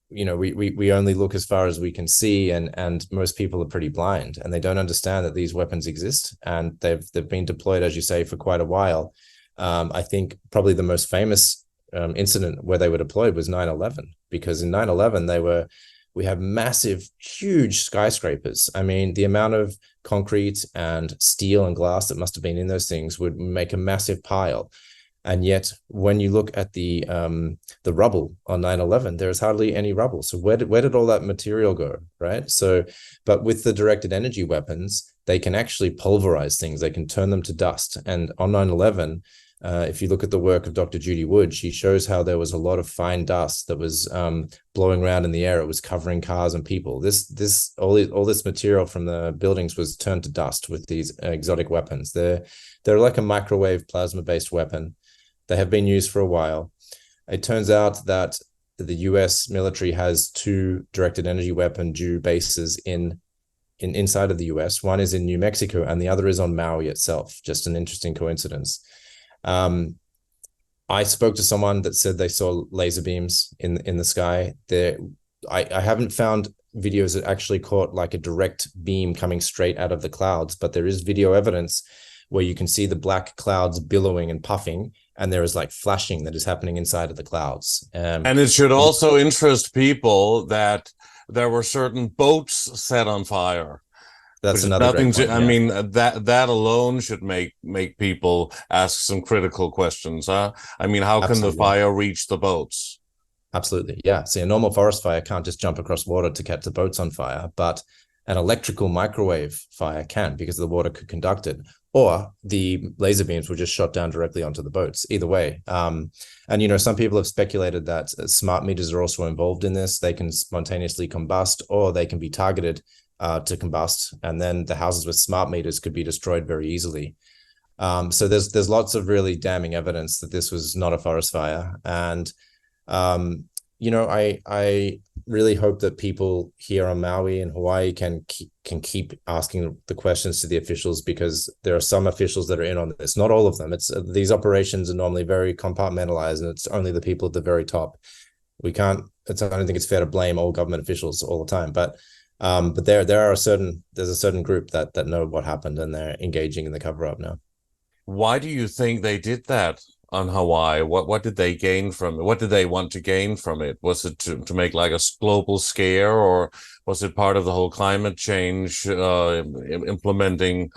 [SPEAKER 3] we only look as far as we can see, and most people are pretty blind, and they don't understand that these weapons exist, and they've been deployed, as you say, for quite a while. I think probably the most famous incident where they were deployed was 9/11, because in 9/11 we have massive, huge skyscrapers. I mean, the amount of concrete and steel and glass that must have been in those things would make a massive pile. And yet, when you look at the rubble on 9/11, there is hardly any rubble. So where did all that material go, right? So, but with the directed energy weapons, they can actually pulverize things. They can turn them to dust. And on 9/11, if you look at the work of Dr. Judy Wood, she shows how there was a lot of fine dust that was blowing around in the air. It was covering cars and people. All this material from the buildings was turned to dust with these exotic weapons. They're like a microwave plasma-based weapon. They have been used for a while. It turns out that the US military has 2 directed energy weapon bases inside of the US. One is in New Mexico and the other is on Maui itself. Just an interesting coincidence. I spoke to someone that said they saw laser beams in the sky. I haven't found videos that actually caught like a direct beam coming straight out of the clouds, but there is video evidence where you can see the black clouds billowing and puffing, and there is like flashing that is happening inside of the clouds.
[SPEAKER 2] And it should also interest people that there were certain boats set on fire.
[SPEAKER 3] That's another great point,
[SPEAKER 2] I mean, that alone should make people ask some critical questions, huh? I mean, how can the fire reach the boats?
[SPEAKER 3] Absolutely, yeah. See, a normal forest fire can't just jump across water to catch the boats on fire, but an electrical microwave fire can, because the water could conduct it, or the laser beams were just shot down directly onto the boats. Either way, and some people have speculated that smart meters are also involved in this. They can spontaneously combust, or they can be targeted to combust, and then the houses with smart meters could be destroyed very easily. So there's lots of really damning evidence that this was not a forest fire, and I really hope that people here on Maui and Hawaii can keep asking the questions to the officials, because there are some officials that are in on this. Not all of them. These operations are normally very compartmentalized, and it's only the people at the very top. I don't think it's fair to blame all government officials all the time, but there's a certain group that know what happened, and they're engaging in the cover up now.
[SPEAKER 2] Why do you think they did that on Hawaii? What did they gain from it? What did they want to gain from it? Was it to make like a global scare, or was it part of the whole climate change, implementing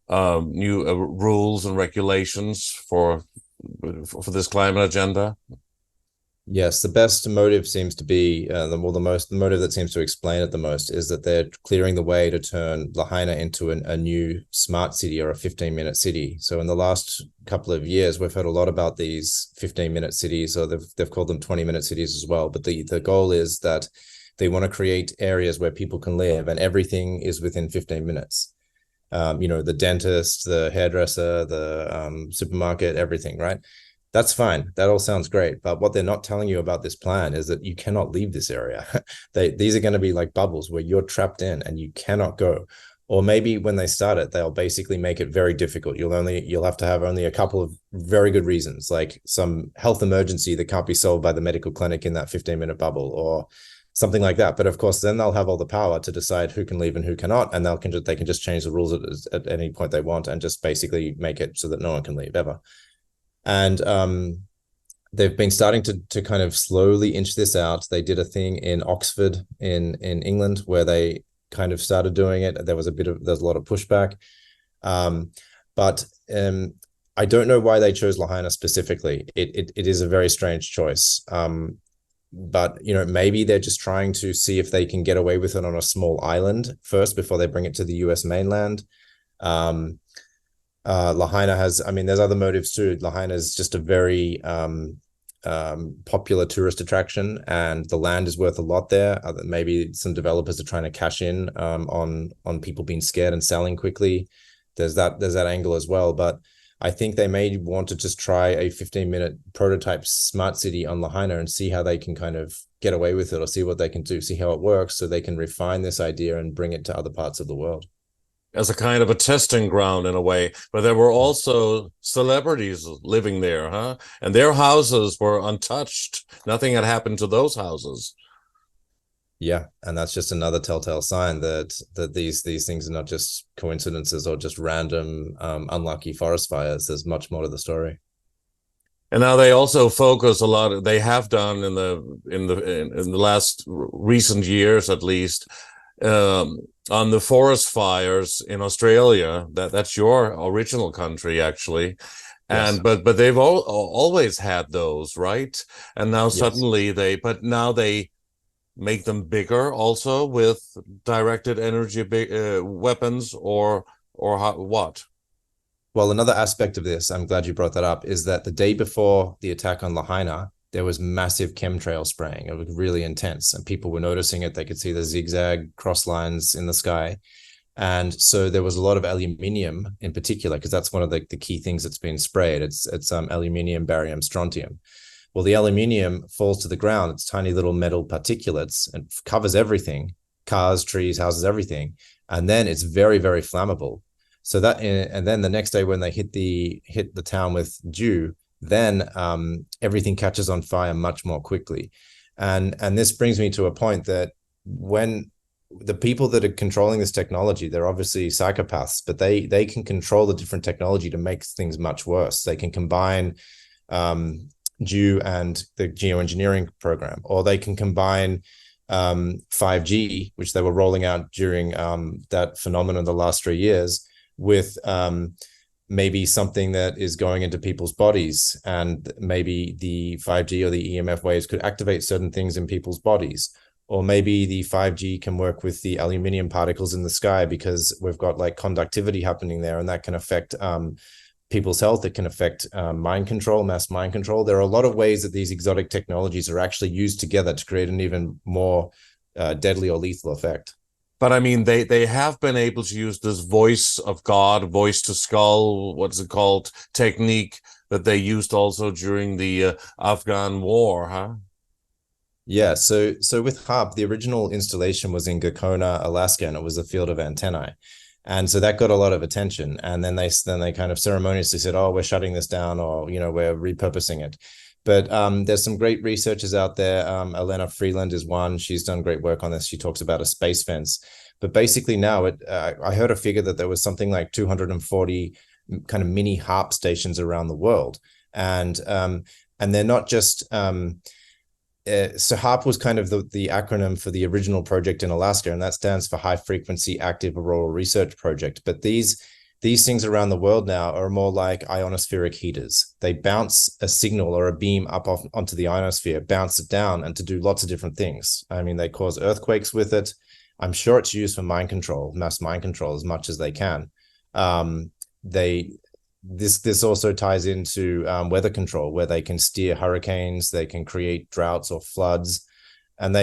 [SPEAKER 2] new rules and regulations for this climate agenda?
[SPEAKER 3] Yes, the best motive seems to be the motive that seems to explain it the most is that they're clearing the way to turn Lahaina into a new smart city, or a 15-minute city. So in the last couple of years, we've heard a lot about these 15-minute cities, or they've called them 20-minute cities as well. But the goal is that they want to create areas where people can live, and everything is within 15 minutes. The dentist, the hairdresser, the supermarket, everything, right? That's fine. That all sounds great. But what they're not telling you about this plan is that you cannot leave this area. These are going to be like bubbles where you're trapped in and you cannot go. Or maybe when they start it, they'll basically make it very difficult. You'll have to have only a couple of very good reasons, like some health emergency that can't be solved by the medical clinic in that 15-minute bubble, or something like that. But of course, then they'll have all the power to decide who can leave and who cannot, and they can just change the rules at any point they want, and just basically make it so that no one can leave ever. And they've been starting to kind of slowly inch this out. They did a thing in Oxford in England where they kind of started doing it. There's a lot of pushback. But I don't know why they chose Lahaina specifically. It is a very strange choice. But maybe they're just trying to see if they can get away with it on a small island first before they bring it to the US mainland. Lahaina there's other motives too. Lahaina is just a very popular tourist attraction, and the land is worth a lot there. Maybe some developers are trying to cash in on people being scared and selling quickly. There's that angle as well. But I think they may want to just try a 15-minute prototype smart city on Lahaina and see how they can kind of get away with it, or see what they can do, see how it works, so they can refine this idea and bring it to other parts of the world.
[SPEAKER 2] As a kind of a testing ground in a way, but there were also celebrities living there, huh? And their houses were untouched. Nothing had happened to those houses.
[SPEAKER 3] Yeah, and that's just another telltale sign that these things are not just coincidences or just random unlucky forest fires. There's much more to the story.
[SPEAKER 2] And now they also focus a lot. They have done in the last recent years, at least, on the forest fires in Australia. That's your original country, actually.
[SPEAKER 3] Yes.
[SPEAKER 2] but they've always had those, right? And now
[SPEAKER 3] Yes.
[SPEAKER 2] suddenly they make them bigger also with directed energy weapons, or what?
[SPEAKER 3] Well, another aspect of this, I'm glad you brought that up, is that the day before the attack on Lahaina, there was massive chemtrail spraying. It was really intense, and people were noticing it. They could see the zigzag cross lines in the sky. And so there was a lot of aluminium in particular, because that's one of the key things that's been sprayed. It's aluminium, barium, strontium. Well, the aluminium falls to the ground. It's tiny little metal particulates and covers everything, cars, trees, houses, everything. And then it's very, very flammable. So that, and then the next day when they hit the town with dew, then everything catches on fire much more quickly. And this brings me to a point that when the people that are controlling this technology, they're obviously psychopaths, but they can control the different technology to make things much worse. They can combine dew and the geoengineering program, or they can combine 5G, which they were rolling out during that phenomenon the last 3 years, with maybe something that is going into people's bodies, and maybe the 5G or the EMF waves could activate certain things in people's bodies. Or maybe the 5G can work with the aluminium particles in the sky, because we've got like conductivity happening there, and that can affect people's health. It can affect mind control, mass mind control. There are a lot of ways that these exotic technologies are actually used together to create an even more deadly or lethal effect.
[SPEAKER 2] But I mean, they have been able to use this voice of God, voice to skull, what's it called, technique that they used also during the Afghan war, huh?
[SPEAKER 3] Yeah, so with HARP, the original installation was in Gakona, Alaska, and it was a field of antennae. And so that got a lot of attention. And then they kind of ceremoniously said, oh, we're shutting this down, or, we're repurposing it. But there's some great researchers out there. Elena Freeland is one. She's done great work on this. She talks about a space fence. But basically now, I heard a figure that there was something like 240 kind of mini HARP stations around the world. And they're not just... so HARP was kind of the acronym for the original project in Alaska, and that stands for High Frequency Active Auroral Research Project. But these things around the world now are more like ionospheric heaters. They bounce a signal or a beam up onto the ionosphere, bounce it down, and to do lots of different things. I mean, they cause earthquakes with it. I'm sure it's used for mind control, mass mind control, as much as they can. This also ties into weather control, where they can steer hurricanes, they can create droughts or floods, and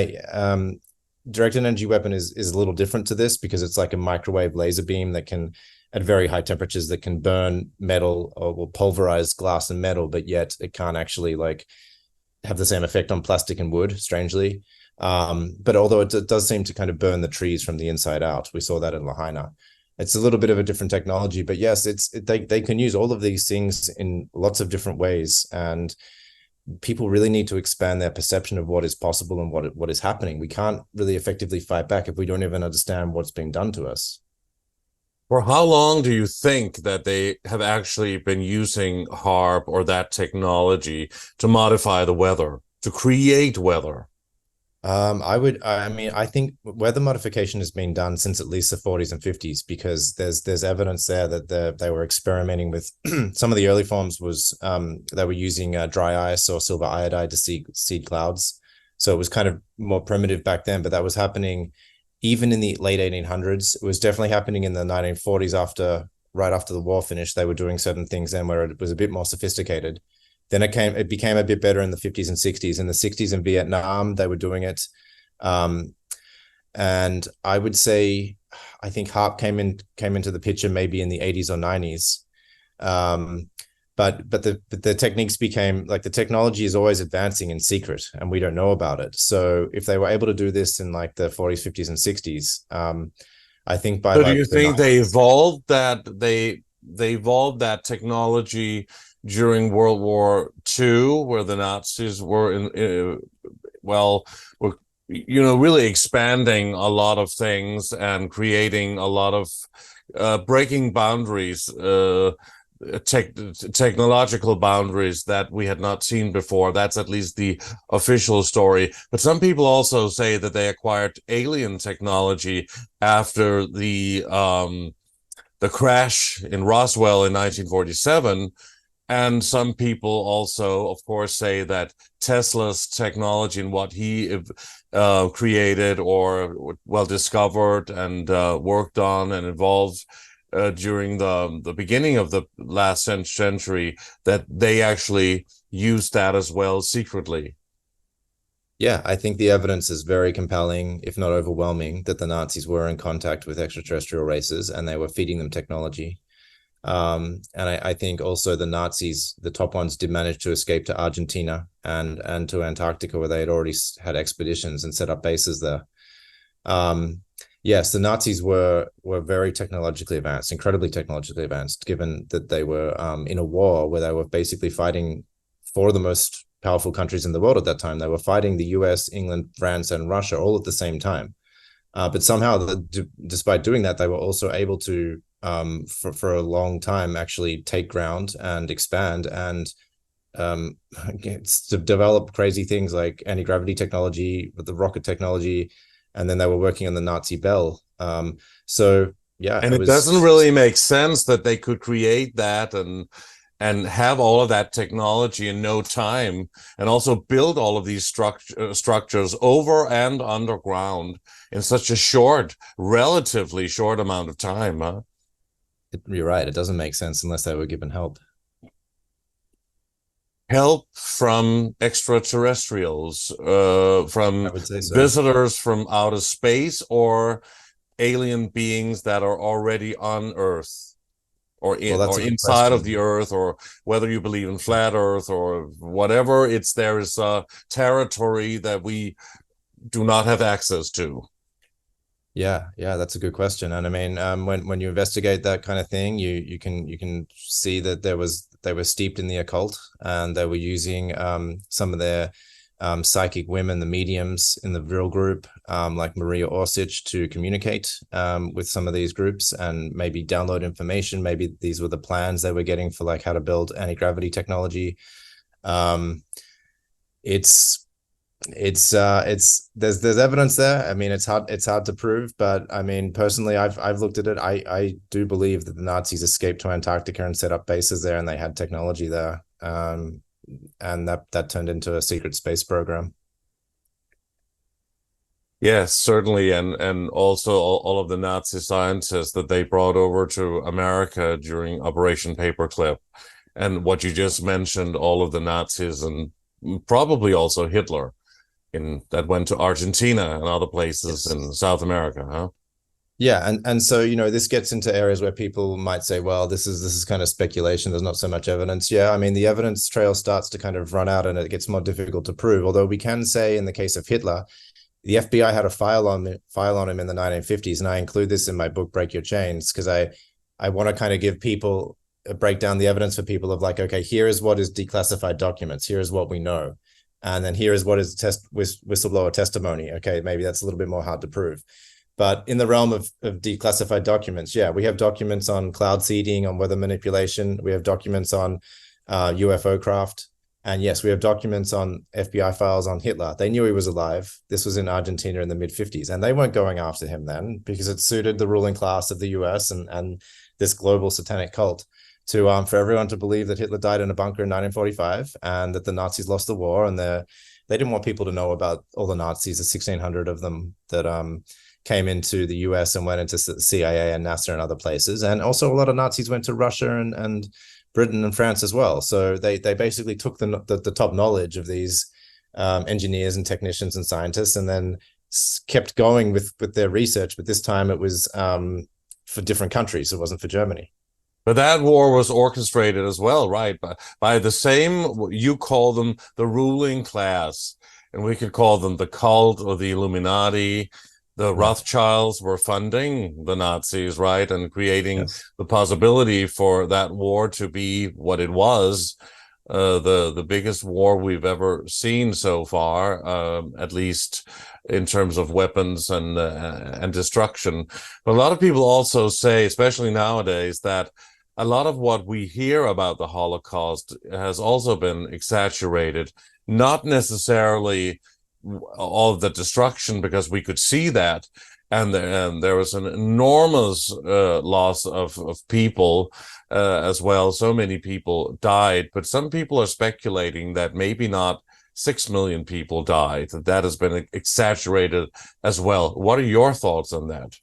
[SPEAKER 3] directed energy weapon is a little different to this, because it's like a microwave laser beam that can, at very high temperatures, that can burn metal or pulverize glass and metal, but yet it can't actually like have the same effect on plastic and wood, strangely. But although it does seem to kind of burn the trees from the inside out, we saw that in Lahaina. It's a little bit of a different technology, but yes, they can use all of these things in lots of different ways, and people really need to expand their perception of what is possible and what is happening. We can't really effectively fight back if we don't even understand what's being done to us.
[SPEAKER 2] For how long do you think that they have actually been using HARP or that technology to modify the weather, to create weather?
[SPEAKER 3] I think weather modification has been done since at least the 40s and 50s, because there's evidence there that they were experimenting with some of the early forms was they were using dry ice or silver iodide to seed clouds. So it was kind of more primitive back then, but that was happening even in the late 1800s. It was definitely happening in the 1940s right after the war finished. They were doing certain things then where it was a bit more sophisticated. Then it became a bit better in the 50s and 60s. In the 60s in Vietnam, they were doing it. And I would say, I think HARP came into the picture maybe in the 80s or 90s. But the techniques became, like, the technology is always advancing in secret, and we don't know about it. So if they were able to do this in like the 40s, 50s, and 60s, I think by
[SPEAKER 2] So
[SPEAKER 3] like
[SPEAKER 2] do you think they evolved they evolved that technology during World War II, where the Nazis were were really expanding a lot of things and creating a lot of breaking boundaries, technological boundaries that we had not seen before. That's at least the official story. But some people also say that they acquired alien technology after the crash in Roswell in 1947. And some people also, of course, say that Tesla's technology and what he created or, well, discovered and worked on and evolved during the beginning of the last century, that they actually used that as well secretly.
[SPEAKER 3] Yeah, I think the evidence is very compelling, if not overwhelming, that the Nazis were in contact with extraterrestrial races and they were feeding them technology. And I think also the Nazis, the top ones, did manage to escape to Argentina and to Antarctica, where they had already had expeditions and set up bases there. Yes, the Nazis were very technologically advanced, incredibly technologically advanced, given that they were in a war where they were basically fighting for the most powerful countries in the world at that time. They were fighting the US, England, France, and Russia all at the same time. But somehow, despite doing that, they were also able to, for a long time, actually take ground and expand and to develop crazy things like anti-gravity technology, with the rocket technology, and then they were working on the Nazi Bell. So yeah,
[SPEAKER 2] and it doesn't really make sense that they could create that and have all of that technology in no time, and also build all of these structures over and underground in such a relatively short amount of time, huh?
[SPEAKER 3] You're right. It doesn't make sense unless they were given help.
[SPEAKER 2] Help from extraterrestrials, from visitors from outer space, or alien beings that are already on Earth, or inside of the Earth, or whether you believe in flat Earth or whatever. There is a territory that we do not have access to.
[SPEAKER 3] Yeah, that's a good question. And I mean, when you investigate that kind of thing, you can see that they were steeped in the occult, and they were using some of their psychic women, the mediums in the Vril group, like Maria Orsic, to communicate with some of these groups and maybe download information. Maybe these were the plans they were getting for like how to build anti-gravity technology. There's evidence there. I mean, it's hard to prove, but I mean, personally, I've looked at it. I do believe that the Nazis escaped to Antarctica and set up bases there, and they had technology there. And that turned into a secret space program.
[SPEAKER 2] Yes, certainly, and also all of the Nazi scientists that they brought over to America during Operation Paperclip, and what you just mentioned, all of the Nazis, and probably also Hitler, that went to Argentina and other places in South America, huh?
[SPEAKER 3] Yeah, and so, you know, this gets into areas where people might say, well, this is kind of speculation. There's not so much evidence. Yeah, I mean, the evidence trail starts to kind of run out and it gets more difficult to prove. Although we can say in the case of Hitler, the FBI had a file on him in the 1950s, and I include this in my book, Break Your Chains, because I want to kind of give people, break down the evidence for people of like, okay, here is what is declassified documents. Here is what we know. And then here is what is whistleblower testimony. Okay, maybe that's a little bit more hard to prove. But in the realm of declassified documents, yeah, we have documents on cloud seeding, on weather manipulation. We have documents on UFO craft. And yes, we have documents on FBI files on Hitler. They knew he was alive. This was in Argentina in the mid-50s. And they weren't going after him then because it suited the ruling class of the US and this global satanic cult to for everyone to believe that Hitler died in a bunker in 1945 and that the Nazis lost the war. And they didn't want people to know about all the Nazis, the 1,600 of them that came into the US and went into the CIA and NASA and other places. And also a lot of Nazis went to Russia and Britain and France as well. So they basically took the top knowledge of these engineers and technicians and scientists and then kept going with their research. But this time it was for different countries. It wasn't for Germany.
[SPEAKER 2] But that war was orchestrated as well, right? By the same, you call them the ruling class, and we could call them the cult or the Illuminati. The Rothschilds were funding the Nazis, right? And creating the possibility for that war to be what it was, the biggest war we've ever seen so far, at least in terms of weapons and destruction. But a lot of people also say, especially nowadays, that a lot of what we hear about the Holocaust has also been exaggerated, not necessarily all of the destruction, because we could see that, and there was an enormous loss of people as well. So many people died, but some people are speculating that maybe not 6 million people died. That has been exaggerated as well. What are your thoughts on that?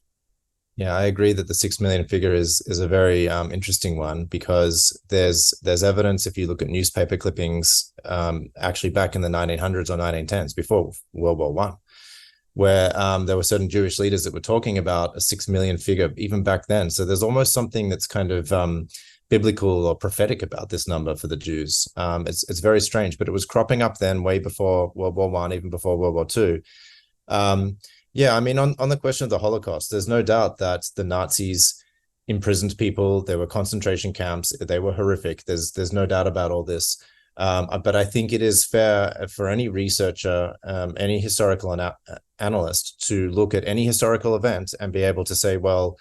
[SPEAKER 3] Yeah, I agree that the 6 million figure is a very interesting one, because there's evidence, if you look at newspaper clippings, actually back in the 1900s or 1910s, before World War One, where there were certain Jewish leaders that were talking about a 6 million figure even back then. So there's almost something that's kind of biblical or prophetic about this number for the Jews. It's very strange, but it was cropping up then way before World War One, even before World War Two. Yeah, I mean, on the question of the Holocaust, there's no doubt that the Nazis imprisoned people. There were concentration camps. They were horrific. There's no doubt about all this. But I think it is fair for any researcher, any historical analyst, to look at any historical event and be able to say, well,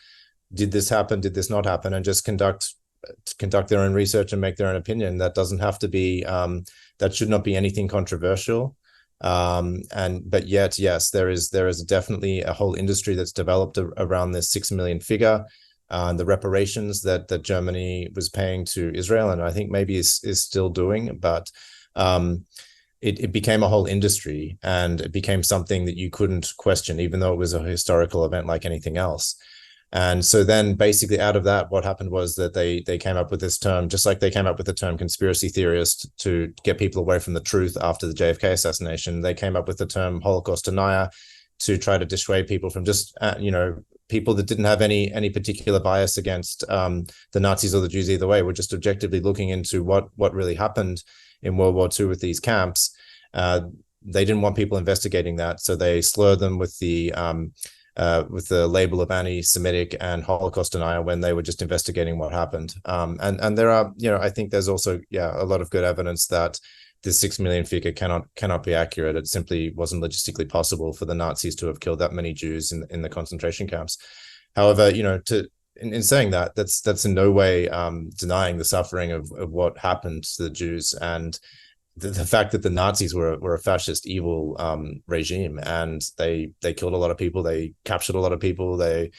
[SPEAKER 3] did this happen? Did this not happen? And just conduct their own research and make their own opinion. That doesn't have to be, that should not be anything controversial. But yet, yes, there is definitely a whole industry that's developed around this 6 million figure, the reparations that Germany was paying to Israel, and I think maybe is still doing, but it became a whole industry, and it became something that you couldn't question, even though it was a historical event like anything else. And so then basically out of that, what happened was that they came up with this term, just like they came up with the term conspiracy theorist to get people away from the truth after the JFK assassination. They came up with the term Holocaust denier to try to dissuade people from just, people that didn't have any particular bias against the Nazis or the Jews either way, were just objectively looking into what really happened in World War II with these camps. They didn't want people investigating that, so they slurred them with the label of anti-Semitic and Holocaust denier when they were just investigating what happened. And there are, I think there's also, a lot of good evidence that this 6 million figure cannot be accurate. It simply wasn't logistically possible for the Nazis to have killed that many Jews in the concentration camps. However, in saying that, that's in no way denying the suffering of what happened to the Jews, and the fact that the Nazis were a fascist, evil regime, and they killed a lot of people, they captured a lot of people, they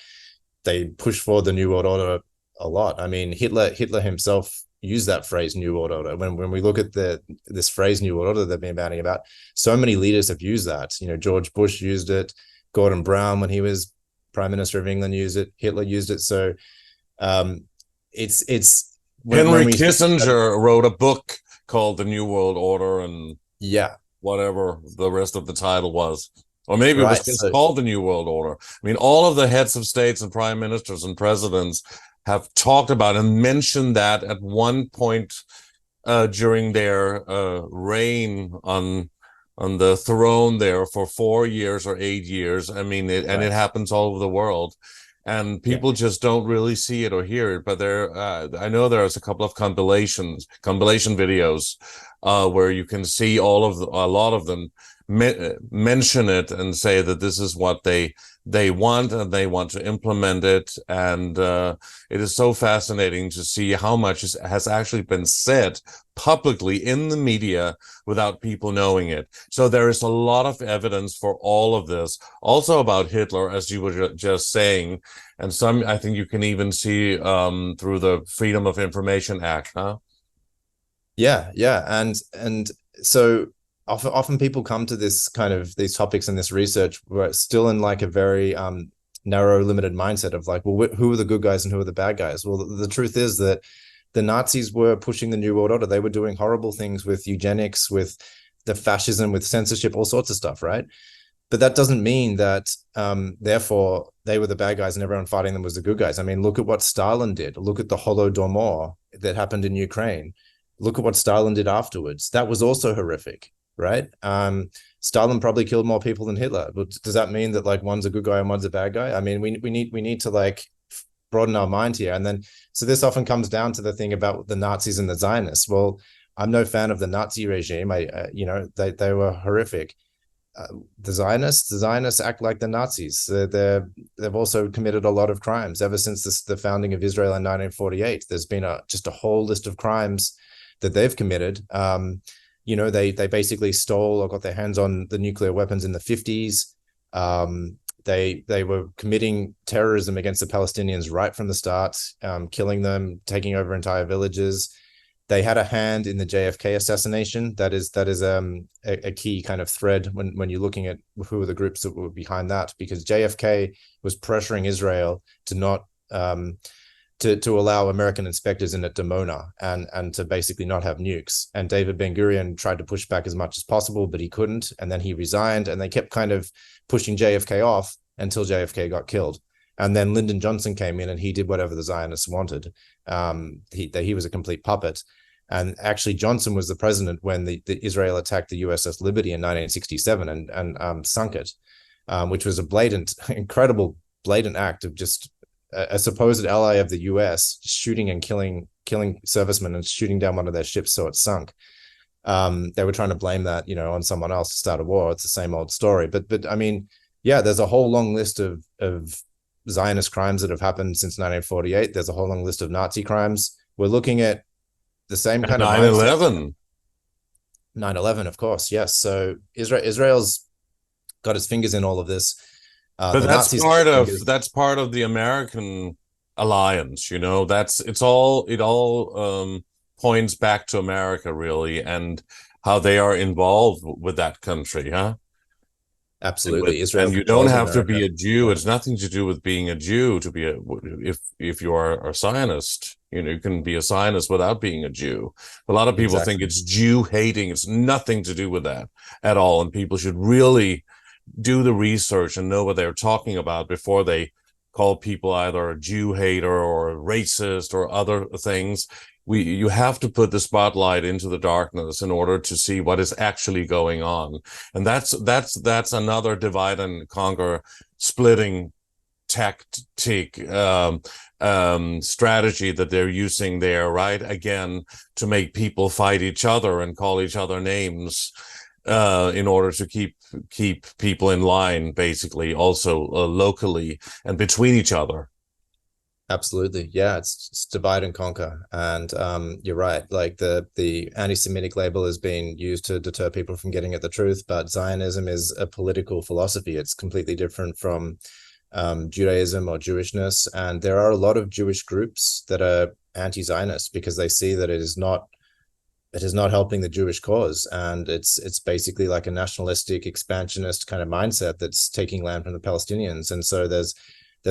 [SPEAKER 3] pushed forward the New World Order a lot. I mean, Hitler himself used that phrase New World Order. When we look at this phrase New World Order they've been banning about, so many leaders have used that. George Bush used it, Gordon Brown when he was Prime Minister of England used it, Hitler used it. So it's
[SPEAKER 2] Henry Kissinger wrote a book called The New World Order, and whatever the rest of the title was, or maybe it was just called The New World Order. I mean, all of the heads of states and prime ministers and presidents have talked about and mentioned that at one point during their reign on the throne there for 4 years or 8 years. I mean, it happens all over the world. And people just don't really see it or hear it. But I know there's a couple of compilation videos where you can see a lot of them mention it and say that this is what they want, and they want to implement it. And it is so fascinating to see how much has actually been said publicly in the media without people knowing it. So there is a lot of evidence for all of this. Also about Hitler, as you were just saying, and I think you can even see through the Freedom of Information Act, huh?
[SPEAKER 3] Yeah. And so often people come to this kind of these topics and this research where it's still in like a very narrow, limited mindset of like, well, who are the good guys and who are the bad guys? Well, the truth is that the Nazis were pushing the New World Order. They were doing horrible things with eugenics, with the fascism, with censorship, all sorts of stuff, right? But that doesn't mean that, therefore, they were the bad guys and everyone fighting them was the good guys. I mean, look at what Stalin did. Look at the Holodomor that happened in Ukraine. Look at what Stalin did afterwards. That was also horrific, right? Stalin probably killed more people than Hitler. But does that mean that like one's a good guy and one's a bad guy? I mean, we need to like broaden our mind here. And then, so this often comes down to the thing about the Nazis and the Zionists. Well, I'm no fan of the Nazi regime. They were horrific. The Zionists act like the Nazis. They've also committed a lot of crimes ever since the founding of Israel in 1948. There's been just a whole list of crimes that they've committed. They basically stole or got their hands on the nuclear weapons in the 50s. They were committing terrorism against the Palestinians right from the start, killing them, taking over entire villages. They had a hand in the JFK assassination. That is a key kind of thread when you're looking at who are the groups that were behind that, because JFK was pressuring Israel to not to allow American inspectors in at Dimona and to basically not have nukes. And David Ben-Gurion tried to push back as much as possible, but he couldn't. And then he resigned, and they kept kind of pushing JFK off until JFK got killed. And then Lyndon Johnson came in and he did whatever the Zionists wanted. He was a complete puppet. And actually, Johnson was the president when the Israel attacked the USS Liberty in 1967 and sunk it, which was a incredible blatant act of just a supposed ally of the US shooting and killing servicemen and shooting down one of their ships so it sunk. They were trying to blame that, on someone else to start a war. It's the same old story. But I mean, yeah, there's a whole long list of Zionist crimes that have happened since 1948. There's a whole long list of Nazi crimes. We're looking at the same kind of
[SPEAKER 2] 9/11.
[SPEAKER 3] 9/11, of course, yes. So Israel's got its fingers in all of this.
[SPEAKER 2] But that's part of the American alliance, it all points back to America, really, and how they are involved with that country, huh?
[SPEAKER 3] Absolutely.
[SPEAKER 2] And you don't have to be a Jew. It's nothing to do with being a Jew to be if you are a Zionist. You can be a Zionist without being a Jew. A lot of people think it's Jew hating. It's nothing to do with that at all. And people should really do the research and know what they're talking about before they call people either a Jew hater or a racist or other things. You have to put the spotlight into the darkness in order to see what is actually going on. And that's another divide and conquer, splitting tactic, strategy that they're using there, right? Again, to make people fight each other and call each other names, in order to keep people in line, basically, also locally and between each other.
[SPEAKER 3] Absolutely. Yeah, it's divide and conquer. And you're right. Like the anti-Semitic label has been used to deter people from getting at the truth, but Zionism is a political philosophy. It's completely different from Judaism or Jewishness. And there are a lot of Jewish groups that are anti-Zionist because they see that it is not helping the Jewish cause. And it's basically like a nationalistic, expansionist kind of mindset that's taking land from the Palestinians. And so there's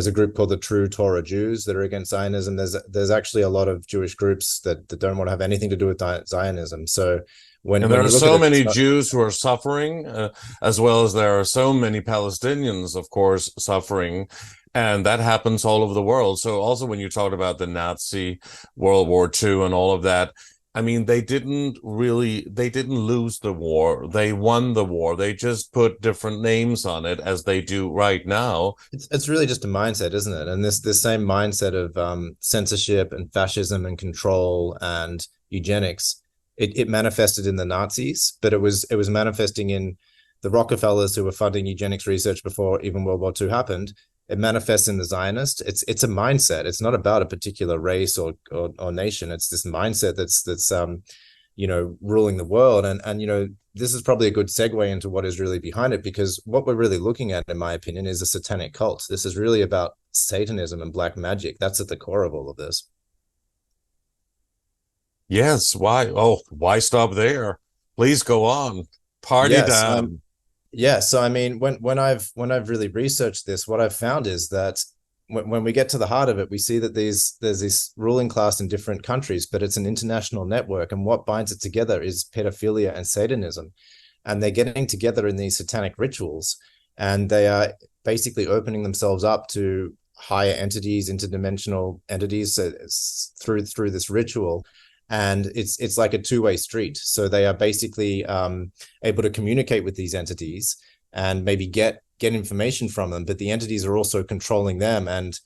[SPEAKER 3] a group called the True Torah Jews that are against Zionism. There's actually a lot of Jewish groups that don't want to have anything to do with Zionism. So when
[SPEAKER 2] there are so many Jews who are suffering, as well as there are so many Palestinians, of course, suffering. And that happens all over the world. So also when you talked about the Nazi World War II and all of that, I mean, they didn't lose the war. They won the war. They just put different names on it, as they do right now.
[SPEAKER 3] It's really just a mindset, isn't it? And this same mindset of censorship and fascism and control and eugenics, it manifested in the Nazis, but it was manifesting in the Rockefellers who were funding eugenics research before even World War II happened. It manifests in the Zionist. It's a mindset. It's not about a particular race or nation. It's this mindset that's ruling the world. And this is probably a good segue into what is really behind it, because what we're really looking at, in my opinion, is a satanic cult. This is really about Satanism and black magic. That's at the core of all of this.
[SPEAKER 2] Yes. Why? Oh, why stop there? Please go on. Party down.
[SPEAKER 3] Yeah, so I mean, when I've really researched this, what I've found is that when we get to the heart of it, we see that there's this ruling class in different countries, but it's an international network, and what binds it together is pedophilia and Satanism, and they're getting together in these satanic rituals, and they are basically opening themselves up to higher entities, interdimensional entities, through this ritual. And it's like a two-way street. So they are basically able to communicate with these entities and maybe get information from them, but the entities are also controlling them and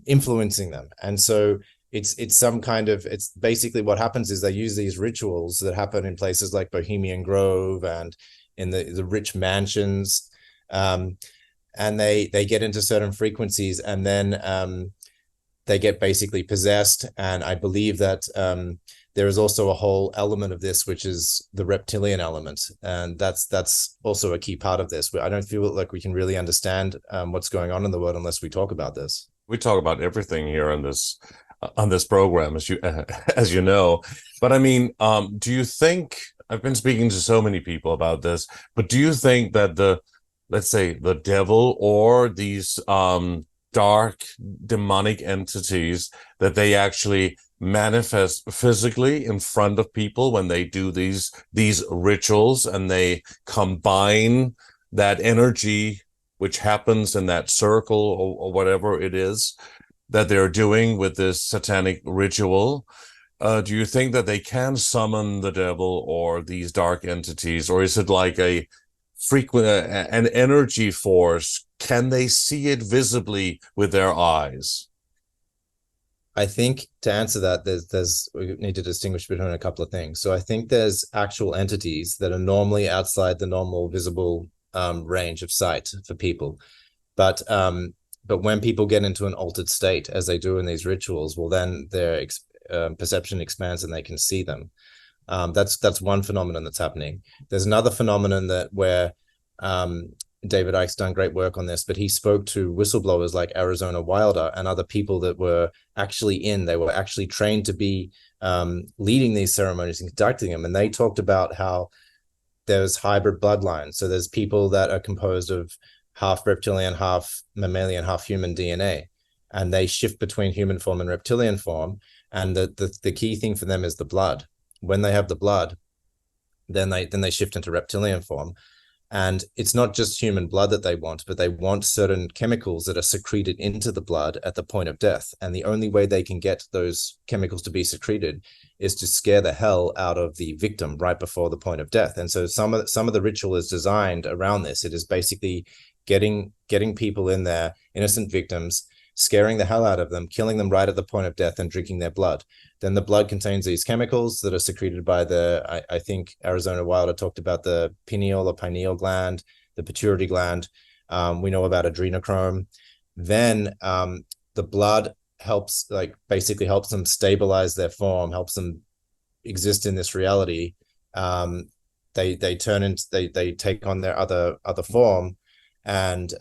[SPEAKER 3] influencing them. And so it's basically what happens is they use these rituals that happen in places like Bohemian Grove and in the rich mansions, and they get into certain frequencies, and then they get basically possessed. And I believe that there is also a whole element of this, which is the reptilian element. And that's also a key part of this. I don't feel like we can really understand what's going on in the world unless we talk about this.
[SPEAKER 2] We talk about everything here on this program, as you know. But I mean, do you think, I've been speaking to so many people about this, but do you think that let's say the devil or these dark demonic entities, that they actually manifest physically in front of people when they do these rituals, and they combine that energy which happens in that circle, or whatever it is that they're doing with this satanic ritual? Do you think that they can summon the devil or these dark entities, or is it like an energy force? Can they see it visibly with their eyes?
[SPEAKER 3] I think to answer that, we need to distinguish between a couple of things. So I think there's actual entities that are normally outside the normal visible range of sight for people, but when people get into an altered state, as they do in these rituals, well, then their perception expands and they can see them. That's one phenomenon that's happening. There's another phenomenon where David Icke's done great work on this, but he spoke to whistleblowers like Arizona Wilder and other people that were they were actually trained to be leading these ceremonies and conducting them. And they talked about how there's hybrid bloodlines. So there's people that are composed of half reptilian, half mammalian, half human DNA, and they shift between human form and reptilian form. And the key thing for them is the blood. When they have the blood, then they shift into reptilian form. And it's not just human blood that they want, but they want certain chemicals that are secreted into the blood at the point of death. And the only way they can get those chemicals to be secreted is to scare the hell out of the victim right before the point of death. And so some of the ritual is designed around this. It is basically getting people in there, innocent victims, scaring the hell out of them, killing them right at the point of death, and drinking their blood. Then the blood contains these chemicals that are secreted by I think Arizona Wilder talked about the pineal or pineal gland, the pituitary gland. We know about adrenochrome. Then the blood basically helps them stabilize their form, helps them exist in this reality. They take on their other form. And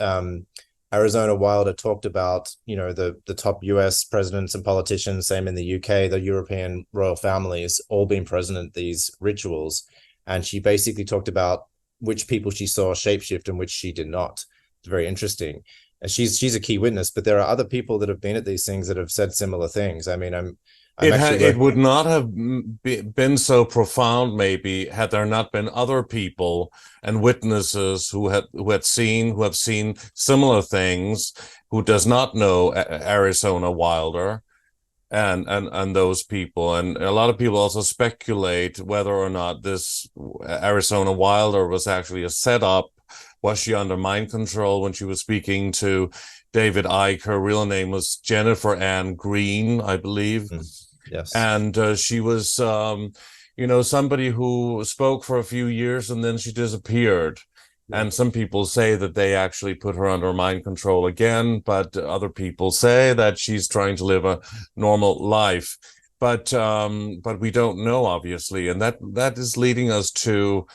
[SPEAKER 3] Arizona Wilder talked about, the top US presidents and politicians, same in the UK, the European royal families, all being present at these rituals. And she basically talked about which people she saw shapeshift and which she did not. It's very interesting. And she's a key witness, but there are other people that have been at these things that have said similar things. I mean,
[SPEAKER 2] it would not have been so profound, maybe, had there not been other people and witnesses who have seen similar things, who does not know Arizona Wilder and those people. And a lot of people also speculate whether or not this Arizona Wilder was actually a setup. Was she under mind control when she was speaking to David Icke? Her real name was Jennifer Ann Green, I believe.
[SPEAKER 3] Yes.
[SPEAKER 2] And she was, somebody who spoke for a few years and then she disappeared. Yeah. And some people say that they actually put her under mind control again, but other people say that she's trying to live a normal life. But we don't know, obviously. And that is leading us to,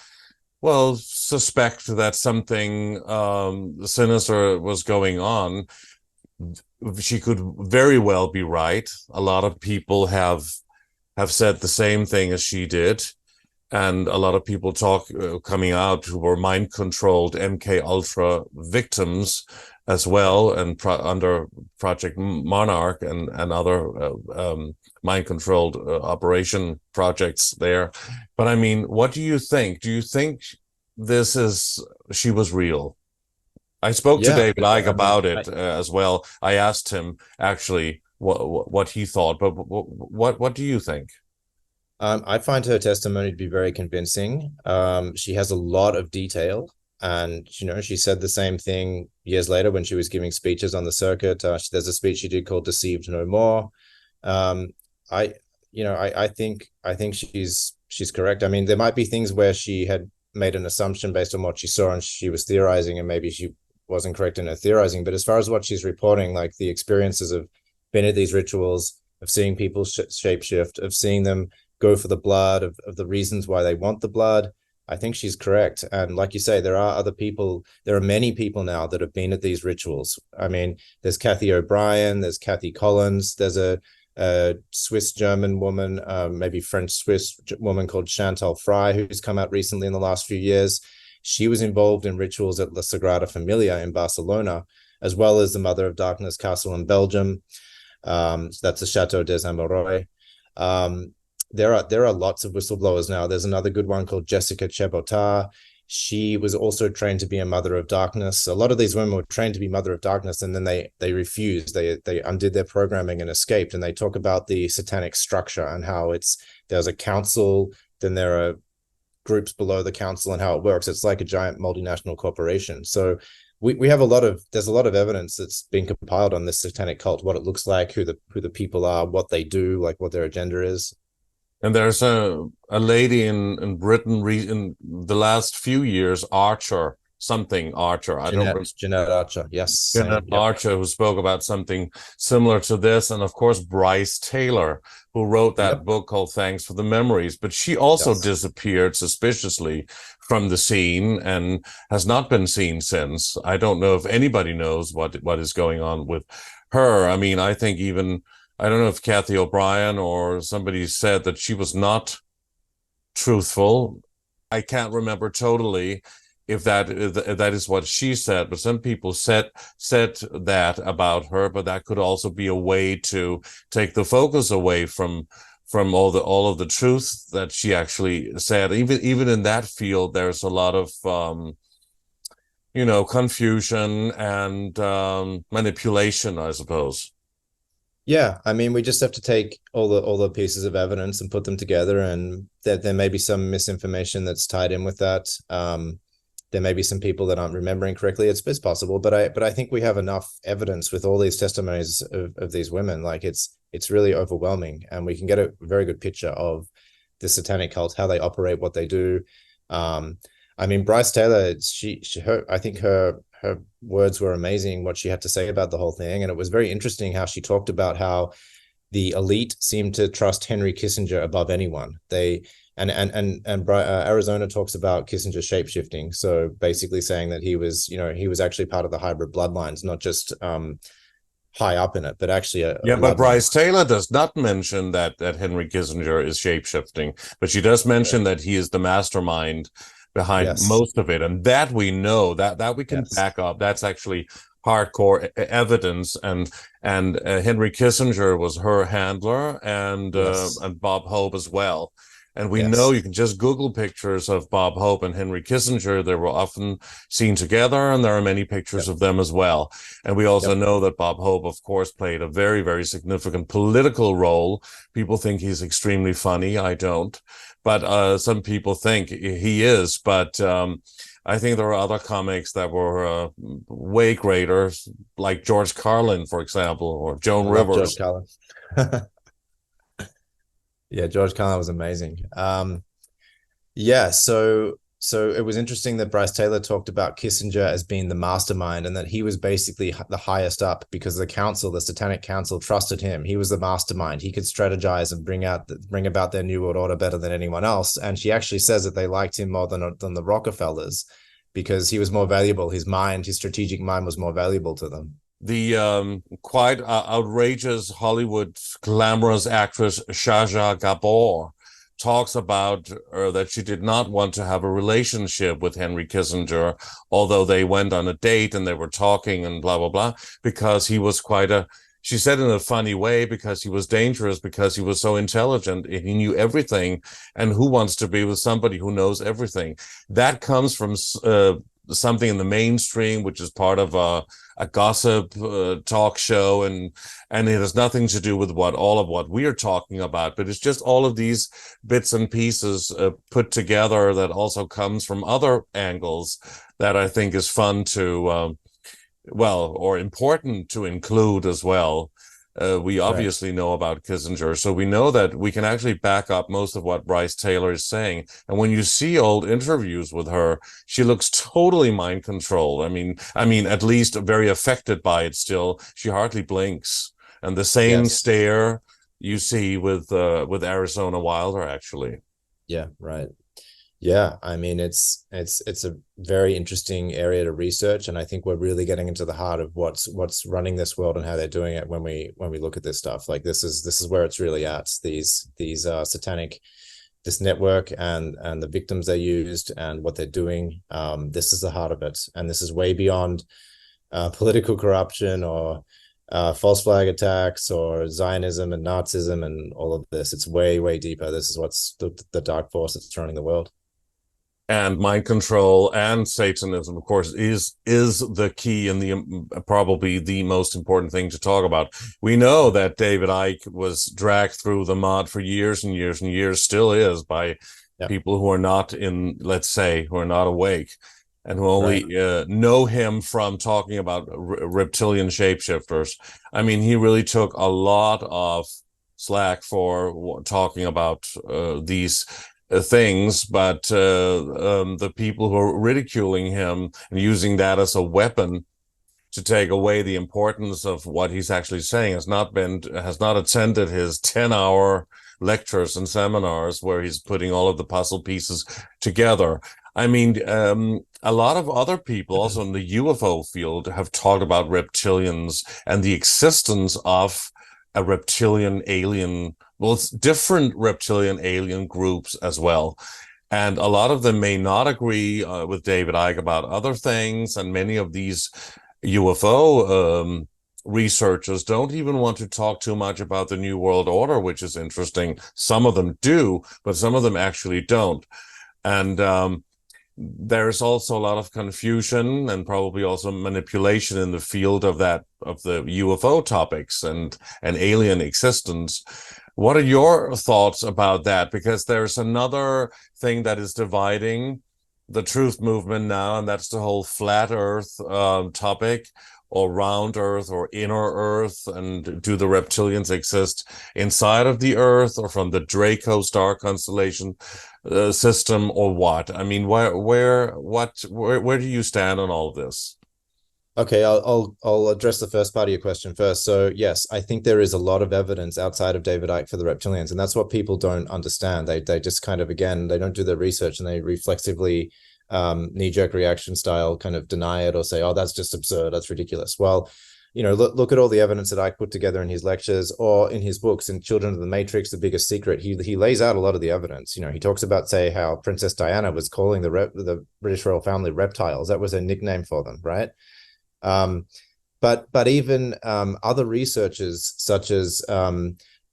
[SPEAKER 2] suspect that something sinister was going on. She could very well be right. A lot of people have said the same thing as she did, and a lot of people coming out who were mind controlled MK Ultra victims as well, and under Project Monarch and other mind controlled operation projects there. But I mean, what do you think? Do you think she was real? I spoke to David Icke about it as well. I asked him actually what he thought, but what do you think?
[SPEAKER 3] I find her testimony to be very convincing. She has a lot of detail, and she said the same thing years later when she was giving speeches on the circuit. There's a speech she did called "Deceived No More." I think she's correct. I mean, there might be things where she had made an assumption based on what she saw and she was theorizing, and maybe she wasn't correct in her theorizing. But as far as what she's reporting, like the experiences of being at these rituals, of seeing people shapeshift, of seeing them go for the blood, of the reasons why they want the blood. I think she's correct. And like you say, there are other people, there are many people now that have been at these rituals. I mean, there's Kathy O'Brien, there's Kathy Collins, there's a Swiss-German woman, maybe French-Swiss woman called Chantal Fry, who's come out recently in the last few years. She was involved in rituals at La Sagrada Familia in Barcelona, as well as the Mother of Darkness Castle in Belgium. So that's the Chateau des Amoureux. There are lots of whistleblowers now. There's another good one called Jessica Chebotar. She was also trained to be a Mother of Darkness. A lot of these women were trained to be Mother of Darkness, and then they refused. They undid their programming and escaped. And they talk about the satanic structure and how there's a council, then there are groups below the council, and how it works. It's like a giant multinational corporation. So we have there's a lot of evidence that's been compiled on this satanic cult, what it looks like, who the people are, what they do, like what their agenda is.
[SPEAKER 2] And there's a lady in Britain in the last few years, Archer. Jeanette
[SPEAKER 3] Archer, yes.
[SPEAKER 2] Jeanette Archer, who spoke about something similar to this. And of course, Bryce Taylor, who wrote that book called Thanks for the Memories. But she also disappeared suspiciously from the scene and has not been seen since. I don't know if anybody knows what is going on with her. I mean, I think I don't know if Kathy O'Brien or somebody said that she was not truthful. I can't remember totally if that is what she said, but some people said that about her, but that could also be a way to take the focus away from all of the truth that she actually said. Even in that field, there's a lot of confusion and manipulation, I suppose.
[SPEAKER 3] Yeah, I mean, we just have to take all the pieces of evidence and put them together, and there may be some misinformation that's tied in with that. There may be some people that aren't remembering correctly. It's possible, but I think we have enough evidence with all these testimonies of these women. Like it's really overwhelming, and we can get a very good picture of the satanic cult, how they operate, what they do. I mean, Bryce Taylor, I think her words were amazing, what she had to say about the whole thing. And it was very interesting how she talked about how the elite seemed to trust Henry Kissinger above anyone. Arizona talks about Kissinger shapeshifting. So basically saying that he was actually part of the hybrid bloodlines, not just high up in it, but actually
[SPEAKER 2] but Bryce Taylor does not mention that Henry Kissinger is shapeshifting, but she does mention that he is the mastermind behind most of it, and that we know, that we can back up. That's actually hardcore evidence, and Henry Kissinger was her handler, and Bob Hope as well. And we know, you can just Google pictures of Bob Hope and Henry Kissinger. They were often seen together, and there are many pictures of them as well. And we also know that Bob Hope, of course, played a very, very significant political role. People think he's extremely funny. I don't. But some people think he is. But I think there are other comics that were way greater, like George Carlin, for example, or Joan Rivers.
[SPEAKER 3] George Carlin. Yeah, George Carlin was amazing. So it was interesting that Bryce Taylor talked about Kissinger as being the mastermind, and that he was basically the highest up because the Satanic Council trusted him. He was the mastermind. He could strategize and bring about their New World Order better than anyone else. And she actually says that they liked him more than the Rockefellers because he was more valuable. His strategic mind was more valuable to them.
[SPEAKER 2] The quite outrageous Hollywood glamorous actress Zsa Zsa Gabor talks about that she did not want to have a relationship with Henry Kissinger, although they went on a date and they were talking and blah, blah, blah, because he was she said in a funny way, because he was dangerous, because he was so intelligent, he knew everything, and who wants to be with somebody who knows everything? That comes from something in the mainstream, which is part of a gossip talk show, and it has nothing to do with all of what we are talking about, but it's just all of these bits and pieces put together that also comes from other angles that I think is fun to or important to include as well. We obviously know about Kissinger, so we know that we can actually back up most of what Bryce Taylor is saying. And when you see old interviews with her, she looks totally mind controlled. I mean, at least very affected by it still. She hardly blinks. And the same stare, you see with Arizona Wilder, actually.
[SPEAKER 3] Yeah, right. Yeah, I mean, it's a very interesting area to research, and I think we're really getting into the heart of what's running this world and how they're doing it when we look at this stuff. Like this is where it's really at. These satanic, this network and the victims they used and what they're doing. This is the heart of it, and this is way beyond political corruption or false flag attacks or Zionism and Nazism and all of this. It's way deeper. This is what's the dark force that's running the world.
[SPEAKER 2] And mind control and Satanism, of course, is the key and the probably the most important thing to talk about. We know that David Icke was dragged through the mud for years and years and years, still is, by people who are not let's say, who are not awake, and who only know him from talking about reptilian shapeshifters. I mean, he really took a lot of slack for talking about these things, but the people who are ridiculing him and using that as a weapon to take away the importance of what he's actually saying has not attended his 10-hour lectures and seminars where he's putting all of the puzzle pieces together. I mean, a lot of other people also in the UFO field have talked about reptilians and the existence of a reptilian alien. Well, it's different reptilian alien groups as well. And a lot of them may not agree with David Icke about other things. And many of these UFO researchers don't even want to talk too much about the New World Order, which is interesting. Some of them do, but some of them actually don't. And there's also a lot of confusion and probably also manipulation in the field of the UFO topics and alien existence. What are your thoughts about that? Because there's another thing that is dividing the truth movement now, and that's the whole flat Earth topic, or round Earth or inner Earth, and do the reptilians exist inside of the Earth or from the Draco star constellation system, or what? I mean, where do you stand on all of this?
[SPEAKER 3] Okay, I'll address the first part of your question first. So yes, I think there is a lot of evidence outside of David Icke for the reptilians, and that's what people don't understand. They just kind of, again, they don't do their research, and they reflexively knee-jerk reaction style kind of deny it or say, oh, that's just absurd, that's ridiculous. Well, you know, look at all the evidence that Icke put together in his lectures or in his books. In Children of the Matrix, The Biggest Secret, he lays out a lot of the evidence. You know, he talks about, say, how Princess Diana was calling the British royal family reptiles. That was a nickname for them, right? But even other researchers, such as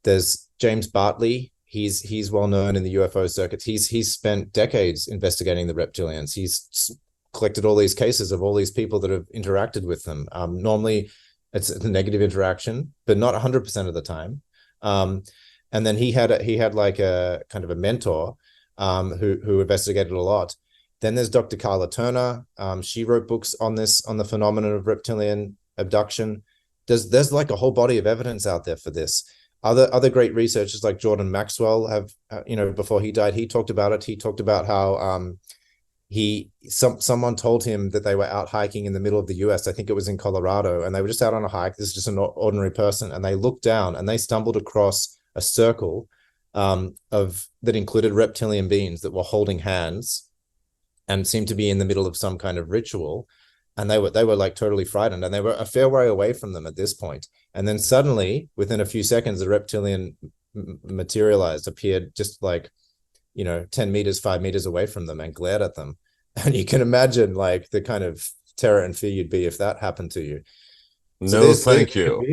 [SPEAKER 3] there's James Bartley. He's well known in the UFO circuits. He's spent decades investigating the reptilians. He's collected all these cases of all these people that have interacted with them. Normally, it's a negative interaction, but not 100% of the time. And then he had like a kind of a mentor who investigated a lot. Then there's Dr. Carla Turner. She wrote books on the phenomenon of reptilian abduction. There's like a whole body of evidence out there for this. Other great researchers like Jordan Maxwell have, before he died, he talked about it. He talked about how someone told him that they were out hiking in the middle of the US. I think it was in Colorado, and they were just out on a hike. This is just an ordinary person, and they looked down and they stumbled across a circle that included reptilian beings that were holding hands and seemed to be in the middle of some kind of ritual. And they were like totally frightened, and they were a fair way away from them at this point. And then suddenly, within a few seconds, the reptilian appeared just like, 10 meters, 5 meters away from them and glared at them. And you can imagine like the kind of terror and fear you'd be if that happened to you.
[SPEAKER 2] Thank you.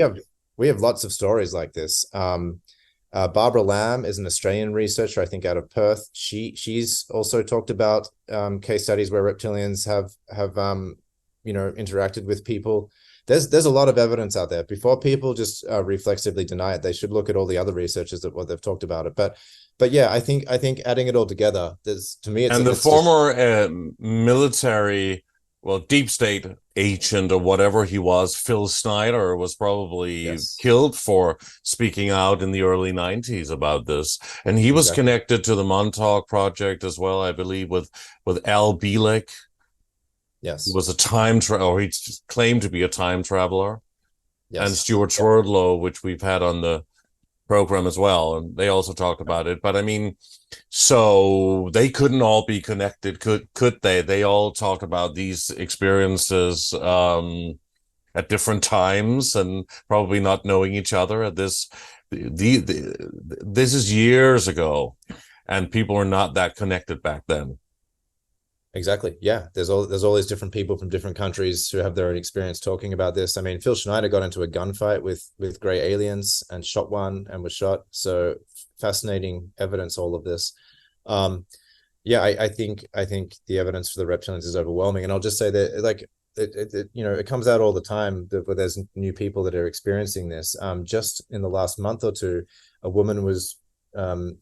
[SPEAKER 3] We have lots of stories like this. Barbara Lamb is an Australian researcher, I think, out of Perth. She's also talked about case studies where reptilians have interacted with people. There's a lot of evidence out there. Before people just reflexively deny it, they should look at all the other researchers that what they've talked about it. But yeah, I think adding it all together, to me,
[SPEAKER 2] the former military, deep state agent or whatever he was, Phil Snyder, was probably killed for speaking out in the early 90s about this. And he was connected to the Montauk Project as well, I believe, with Al Bielek.
[SPEAKER 3] Yes.
[SPEAKER 2] Who was a time traveler, he claimed to be a time traveler.
[SPEAKER 3] Yes.
[SPEAKER 2] And Stuart Swerdlow, which we've had on the program as well, and they also talked about it. But I mean, so they couldn't all be connected, could they? They all talked about these experiences at different times and probably not knowing each other at this. This is years ago, and people are not that connected back then.
[SPEAKER 3] Exactly. Yeah. There's all these different people from different countries who have their own experience talking about this. I mean, Phil Schneider got into a gunfight with gray aliens and shot one and was shot. So fascinating evidence, all of this. Yeah, I think the evidence for the reptilians is overwhelming. And I'll just say that, like, it comes out all the time that where there's new people that are experiencing this. Just in the last month or two, a woman was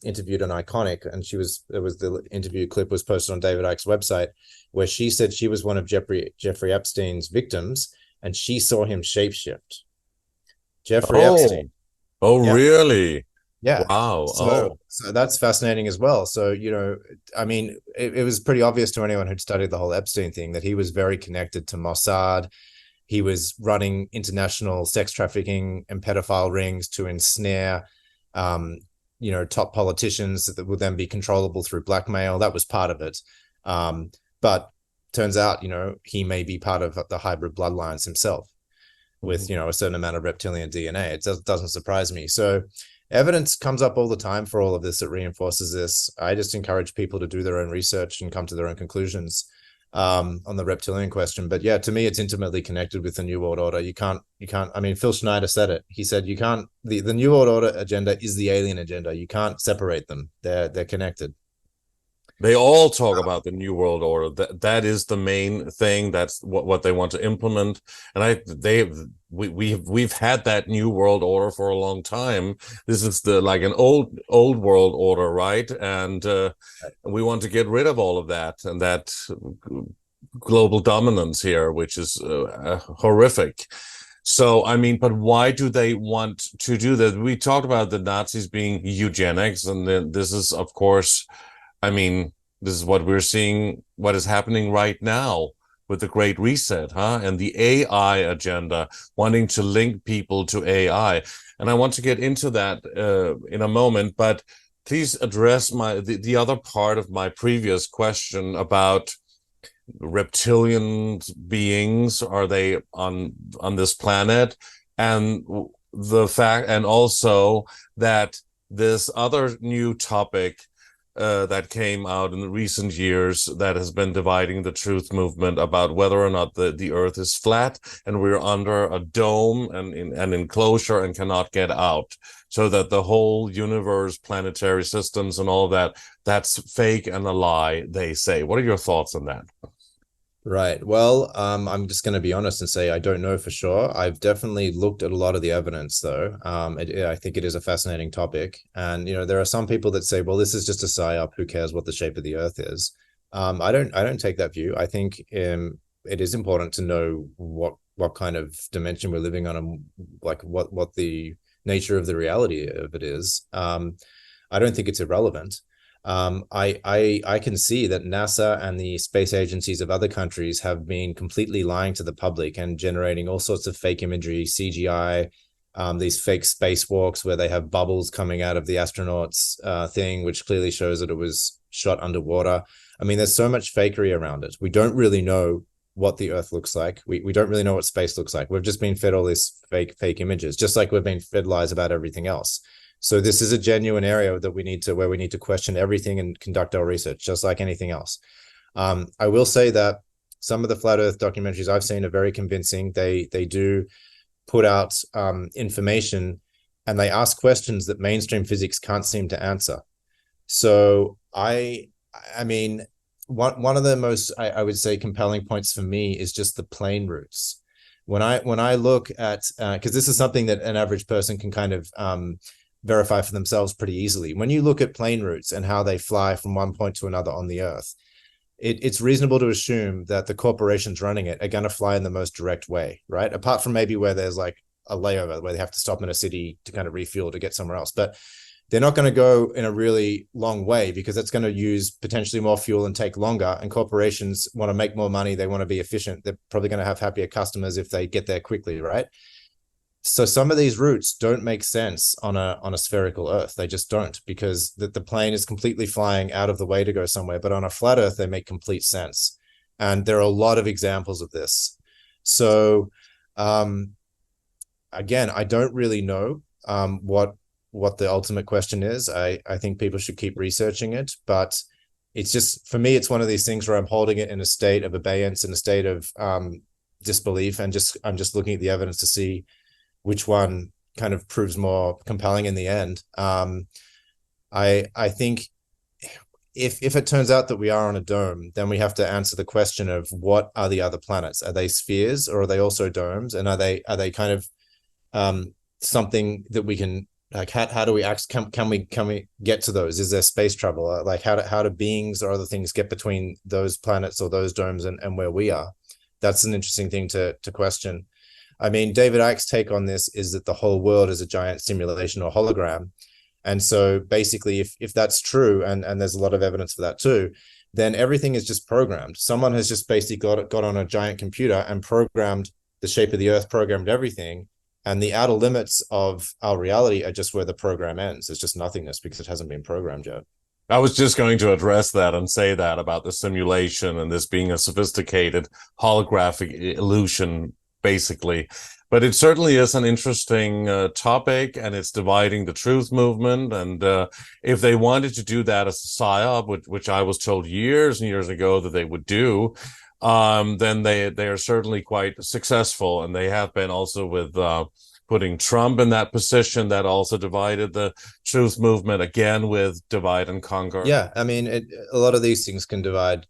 [SPEAKER 3] interviewed on Iconic, and the interview clip was posted on David Icke's website, where she said she was one of Jeffrey Epstein's victims, and she saw him shapeshift. Jeffrey Epstein.
[SPEAKER 2] Oh,
[SPEAKER 3] yeah.
[SPEAKER 2] Really?
[SPEAKER 3] Yeah.
[SPEAKER 2] Wow.
[SPEAKER 3] So that's fascinating as well. So, I mean, it was pretty obvious to anyone who'd studied the whole Epstein thing that he was very connected to Mossad. He was running international sex trafficking and pedophile rings to ensnare top politicians that would then be controllable through blackmail. That was part of it. But turns out, he may be part of the hybrid bloodlines himself with, a certain amount of reptilian DNA. It doesn't surprise me. So evidence comes up all the time for all of this that reinforces this. I just encourage people to do their own research and come to their own conclusions on the reptilian question. But yeah, to me, it's intimately connected with the New World Order. You can't, I mean, Phil Schneider said it. He said, the New World Order agenda is the alien agenda. You can't separate them. They're connected.
[SPEAKER 2] They all talk about the New World Order. That is the main thing. That's what they want to implement. And we've had that New World Order for a long time. This is like an old world order, right? And we want to get rid of all of that and that global dominance here, which is horrific. So, I mean, but why do they want to do that? We talked about the Nazis being eugenics, and then this is, of course, I mean, this is what we're seeing, what is happening right now with the Great Reset, and the AI agenda, wanting to link people to AI. And I want to get into that in a moment, but please address the other part of my previous question about reptilian beings. Are they on this planet? And the fact, and also that this other new topic that came out in recent years that has been dividing the truth movement about whether or not the earth is flat and we're under a dome and an enclosure and cannot get out, so that the whole universe, planetary systems and all of that's fake and a lie, they say. What are your thoughts on that?
[SPEAKER 3] Right. Well, I'm just going to be honest and say I don't know for sure. I've definitely looked at a lot of the evidence, though. I think it is a fascinating topic. And, there are some people that say, well, this is just a psyop. Who cares what the shape of the earth is? I don't take that view. I think it is important to know what kind of dimension we're living on and like what the nature of the reality of it is. I don't think it's irrelevant. I can see that NASA and the space agencies of other countries have been completely lying to the public and generating all sorts of fake imagery, CGI, these fake spacewalks where they have bubbles coming out of the astronauts thing, which clearly shows that it was shot underwater. I mean, there's so much fakery around it. We don't really know what the Earth looks like. We don't really know what space looks like. We've just been fed all these fake images, just like we've been fed lies about everything else. So this is a genuine area that we need to question everything and conduct our research, just like anything else. I will say that some of the flat Earth documentaries I've seen are very convincing. They do put out information, and they ask questions that mainstream physics can't seem to answer. So I mean, one of the most, I would say, compelling points for me is just the plane routes. When I look at, because this is something that an average person can kind of verify for themselves pretty easily. When you look at plane routes and how they fly from one point to another on the Earth, it's reasonable to assume that the corporations running it are going to fly in the most direct way, right? Apart from maybe where there's like a layover where they have to stop in a city to kind of refuel to get somewhere else. But they're not going to go in a really long way because that's going to use potentially more fuel and take longer. And corporations want to make more money. They want to be efficient. They're probably going to have happier customers if they get there quickly, right? So some of these routes don't make sense on a spherical Earth. They just don't, because the plane is completely flying out of the way to go somewhere. But on a flat Earth, they make complete sense. And there are a lot of examples of this. So again, I don't really know what the ultimate question is. I think people should keep researching it, but it's just, for me, it's one of these things where I'm holding it in a state of abeyance, in a state of disbelief, and I'm just looking at the evidence to see which one kind of proves more compelling in the end. I think if it turns out that we are on a dome, then we have to answer the question of what are the other planets? Are they spheres, or are they also domes? And are they kind of something that we can, like, how do we can we get to those? Is there space travel? Like, how do beings or other things get between those planets or those domes and where we are? That's an interesting thing to question. I mean, David Icke's take on this is that the whole world is a giant simulation or hologram. And so basically, if that's true, and there's a lot of evidence for that too, then everything is just programmed. Someone has just basically got on a giant computer and programmed the shape of the Earth, programmed everything. And the outer limits of our reality are just where the program ends. It's just nothingness because it hasn't been programmed yet.
[SPEAKER 2] I was just going to address that and say that about the simulation and this being a sophisticated holographic illusion, basically. But it certainly is an interesting topic, and it's dividing the truth movement. And if they wanted to do that as a psyop, which I was told years and years ago that they would do, then they are certainly quite successful. And they have been also with putting Trump in that position. That also divided the truth movement, again with divide and conquer.
[SPEAKER 3] Yeah, I mean, a lot of these things can divide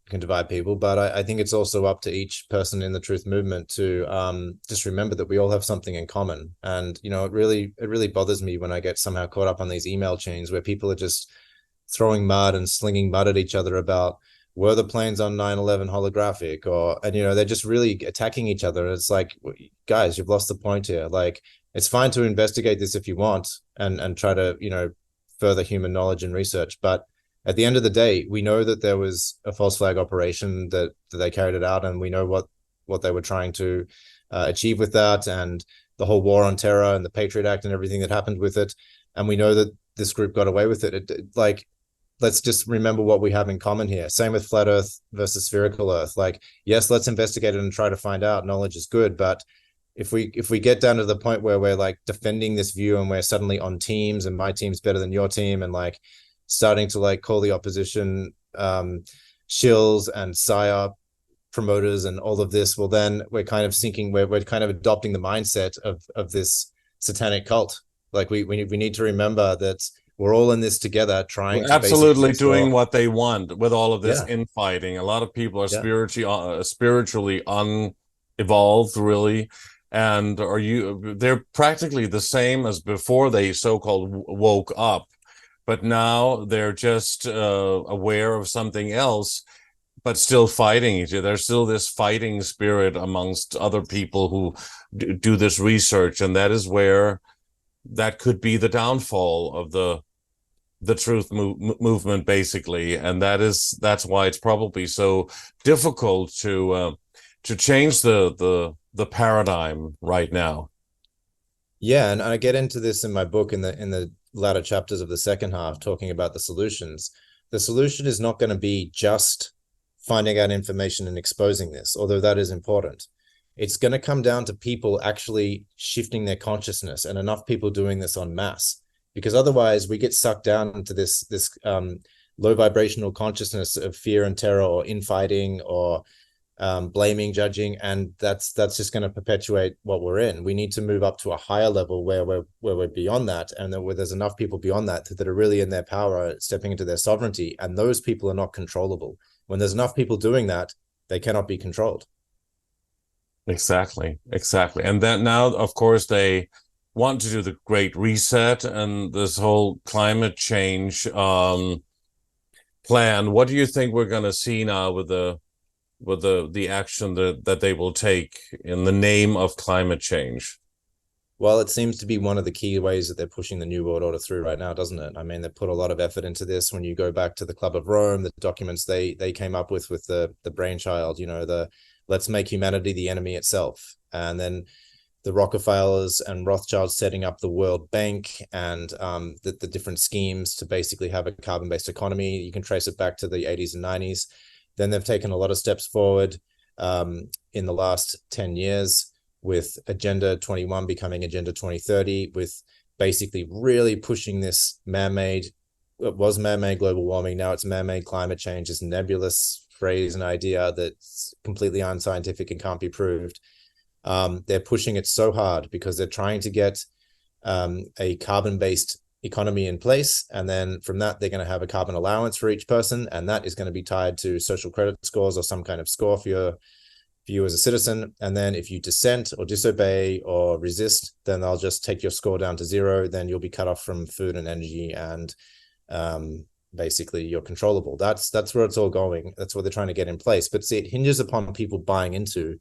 [SPEAKER 3] people, but I think it's also up to each person in the truth movement to just remember that we all have something in common. And you know, it really bothers me when I get somehow caught up on these email chains where people are just throwing mud and slinging mud at each other about, were the planes on 9/11 holographic, and you know, they're just really attacking each other. It's like, guys, you've lost the point here. Like, it's fine to investigate this if you want and try to, you know, further human knowledge and research. But at the end of the day, we know that there was a false flag operation that they carried it out, and we know what they were trying to achieve with that, and the whole war on terror and the Patriot Act and everything that happened with it. And we know that this group got away with it. Like, let's just remember what we have in common here. Same with flat Earth versus spherical Earth. Like, yes, let's investigate it and try to find out. Knowledge is good, but if we get down to the point where we're like defending this view and we're suddenly on teams and my team's better than your team, and like starting to like call the opposition shills and psyop promoters and all of this, well, then we're kind of sinking, we're kind of adopting the mindset of this satanic cult. Like we need to remember that we're all in this together, trying to
[SPEAKER 2] absolutely doing what they want with all of this infighting. A lot of people are spiritually unevolved, really. And they're practically the same as before they so-called woke up, but now they're just aware of something else, but still fighting each other. There's still this fighting spirit amongst other people who do this research, and that is where that could be the downfall of the truth movement, basically. And that's why it's probably so difficult to change the paradigm right now.
[SPEAKER 3] Yeah, and I get into this in my book in the latter chapters of the second half, talking about the solutions. The solution is not going to be just finding out information and exposing this, although that is important. It's going to come down to people actually shifting their consciousness, and enough people doing this en masse, because otherwise we get sucked down into this low vibrational consciousness of fear and terror, or infighting, or blaming, judging, and that's just going to perpetuate what we're in. We need to move up to a higher level where we're beyond that, and then where there's enough people beyond that that are really in their power, stepping into their sovereignty, and those people are not controllable. When there's enough people doing that, they cannot be controlled.
[SPEAKER 2] Exactly. And then now, of course, they want to do the Great Reset and this whole climate change plan. What do you think we're going to see now with the action that they will take in the name of climate change?
[SPEAKER 3] Well, it seems to be one of the key ways that they're pushing the New World Order through right now, doesn't it? I mean, they put a lot of effort into this. When you go back to the Club of Rome, the documents they came up with the brainchild, you know, the let's make humanity the enemy itself. And then the Rockefellers and Rothschilds setting up the World Bank and the different schemes to basically have a carbon-based economy. You can trace it back to the 80s and 90s. Then they've taken a lot of steps forward in the last 10 years with Agenda 21 becoming Agenda 2030, with basically really pushing this man-made, it was man-made global warming, now it's man-made climate change, this nebulous phrase and idea that's completely unscientific and can't be proved. They're pushing it so hard because they're trying to get a carbon-based economy in place, and then from that they're going to have a carbon allowance for each person, and that is going to be tied to social credit scores or some kind of score for you as a citizen. And then if you dissent or disobey or resist, then they'll just take your score down to 0. Then you'll be cut off from food and energy, and basically you're controllable. That's where it's all going. That's what they're trying to get in place. But see, it hinges upon people buying into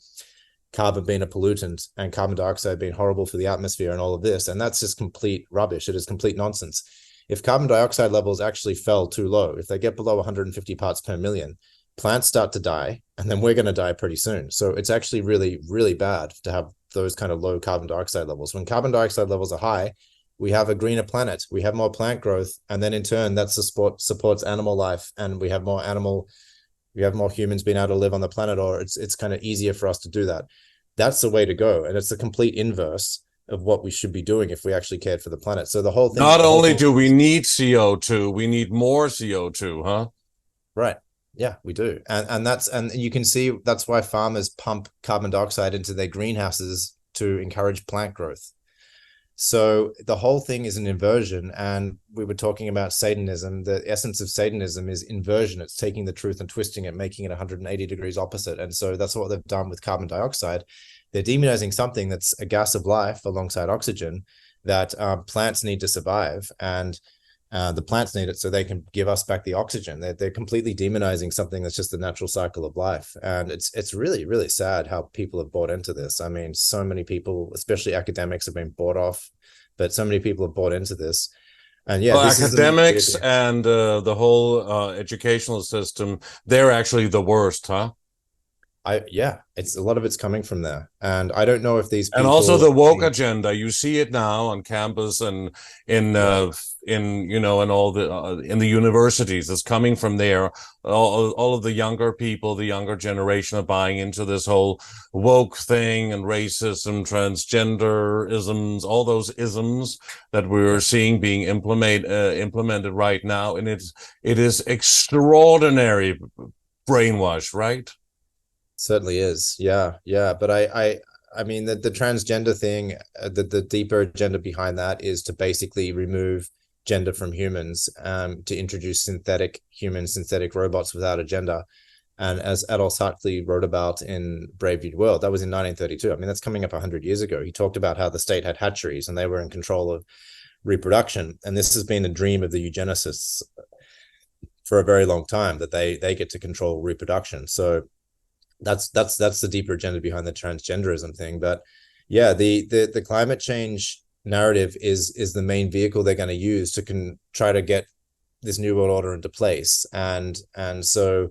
[SPEAKER 3] carbon being a pollutant and carbon dioxide being horrible for the atmosphere and all of this. And that's just complete rubbish. It is complete nonsense. If carbon dioxide levels actually fell too low, if they get below 150 parts per million, plants start to die, and then we're going to die pretty soon. So it's actually really, really bad to have those kind of low carbon dioxide levels. When carbon dioxide levels are high, we have a greener planet, we have more plant growth, and then in turn that supports animal life, and we have more humans being able to live on the planet, or it's kind of easier for us to do that. That's the way to go. And it's the complete inverse of what we should be doing if we actually cared for the planet. So the whole thing.
[SPEAKER 2] Not only do we need CO2, we need more CO2, huh?
[SPEAKER 3] Right. Yeah, we do. And you can see that's why farmers pump carbon dioxide into their greenhouses to encourage plant growth. So the whole thing is an inversion. And we were talking about Satanism. The essence of Satanism is inversion. It's taking the truth and twisting it, making it 180 degrees opposite. And so that's what they've done with carbon dioxide. They're demonizing something that's a gas of life alongside oxygen that plants need to survive. And the plants need it so they can give us back the oxygen. They're completely demonizing something that's just the natural cycle of life. And it's really, really sad how people have bought into this. I mean, so many people, especially academics, have been bought off, but so many people have bought into this. And yeah,
[SPEAKER 2] well, academics and the whole educational system, they're actually the worst, huh?
[SPEAKER 3] It's a lot of it's coming from there. And I don't know if these people,
[SPEAKER 2] and also the woke agenda, you see it now on campus and in in all the in the universities. It's coming from there. All of the younger people, the younger generation, are buying into this whole woke thing and racism, transgenderisms, all those isms that we're seeing being implemented right now. And it is extraordinary brainwash, right?
[SPEAKER 3] Certainly is. Yeah. But I mean, the transgender thing, the deeper agenda behind that is to basically remove gender from humans, to introduce synthetic humans, synthetic robots without a gender. And as Aldous Huxley wrote about in Brave New World, that was in 1932. I mean, that's coming up 100 years ago. He talked about how the state had hatcheries and they were in control of reproduction. And this has been a dream of the eugenicists for a very long time, that they get to control reproduction. So that's the deeper agenda behind the transgenderism thing. But yeah, the climate change narrative is the main vehicle they're going to use to try to get this new world order into place. And so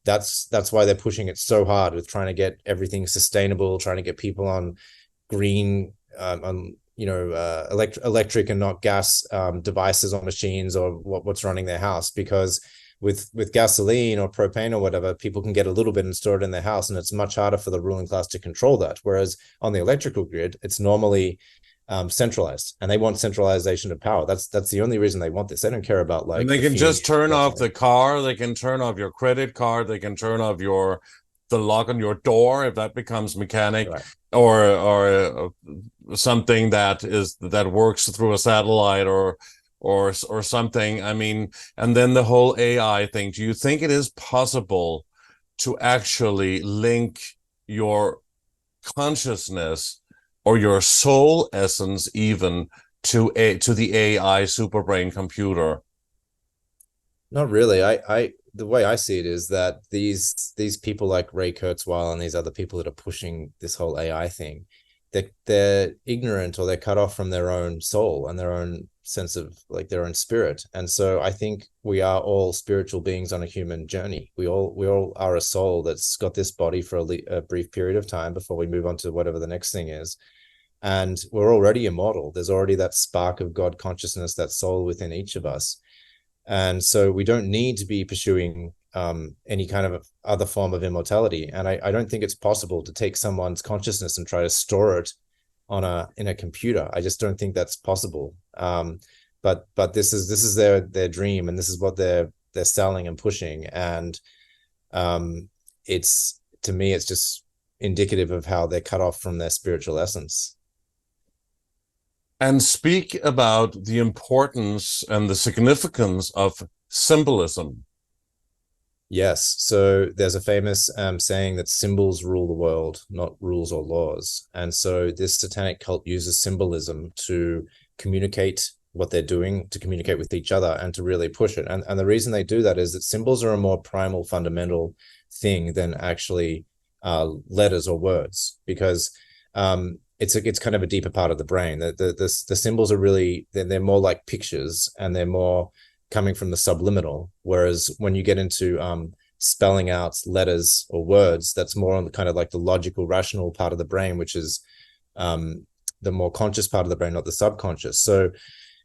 [SPEAKER 3] that's why they're pushing it so hard with trying to get everything sustainable, trying to get people on green, electric and not gas devices or machines or what's running their house. Because with gasoline or propane or whatever, people can get a little bit and store it in their house, and it's much harder for the ruling class to control that. Whereas on the electrical grid, it's normally centralized, and they want centralization of power. That's the only reason they want this. They don't care about
[SPEAKER 2] and they can just turn off the car. They can turn off your credit card. They can turn off the lock on your door if that becomes mechanic, right, or something that works through a satellite or something. I mean, and then the whole AI thing. Do you think it is possible to actually link your consciousness or your soul essence even to the AI superbrain computer?
[SPEAKER 3] Not really. The way I see it is that these people like Ray Kurzweil and these other people that are pushing this whole AI thing, they're ignorant, or they're cut off from their own soul and their own sense of like their own spirit. And so I think we are all spiritual beings on a human journey. We all are a soul that's got this body for a brief period of time before we move on to whatever the next thing is. And we're already immortal. There's already that spark of God consciousness, that soul within each of us. And so we don't need to be pursuing any kind of other form of immortality. And I don't think it's possible to take someone's consciousness and try to store it in a computer. I just don't think that's possible. But this is their dream, and this is what they're selling and pushing. And it's, to me, it's just indicative of how they're cut off from their spiritual essence.
[SPEAKER 2] And speak about the importance and the significance of symbolism.
[SPEAKER 3] Yes. So there's a famous saying that symbols rule the world, not rules or laws. And so this satanic cult uses symbolism to communicate what they're doing, to communicate with each other, and to really push it. And the reason they do that is that symbols are a more primal, fundamental thing than actually letters or words, because it's kind of a deeper part of the brain. The symbols are really, they're more like pictures, and they're more coming from the subliminal. Whereas when you get into spelling out letters or words, that's more on the kind of like the logical, rational part of the brain, which is the more conscious part of the brain, not the subconscious. So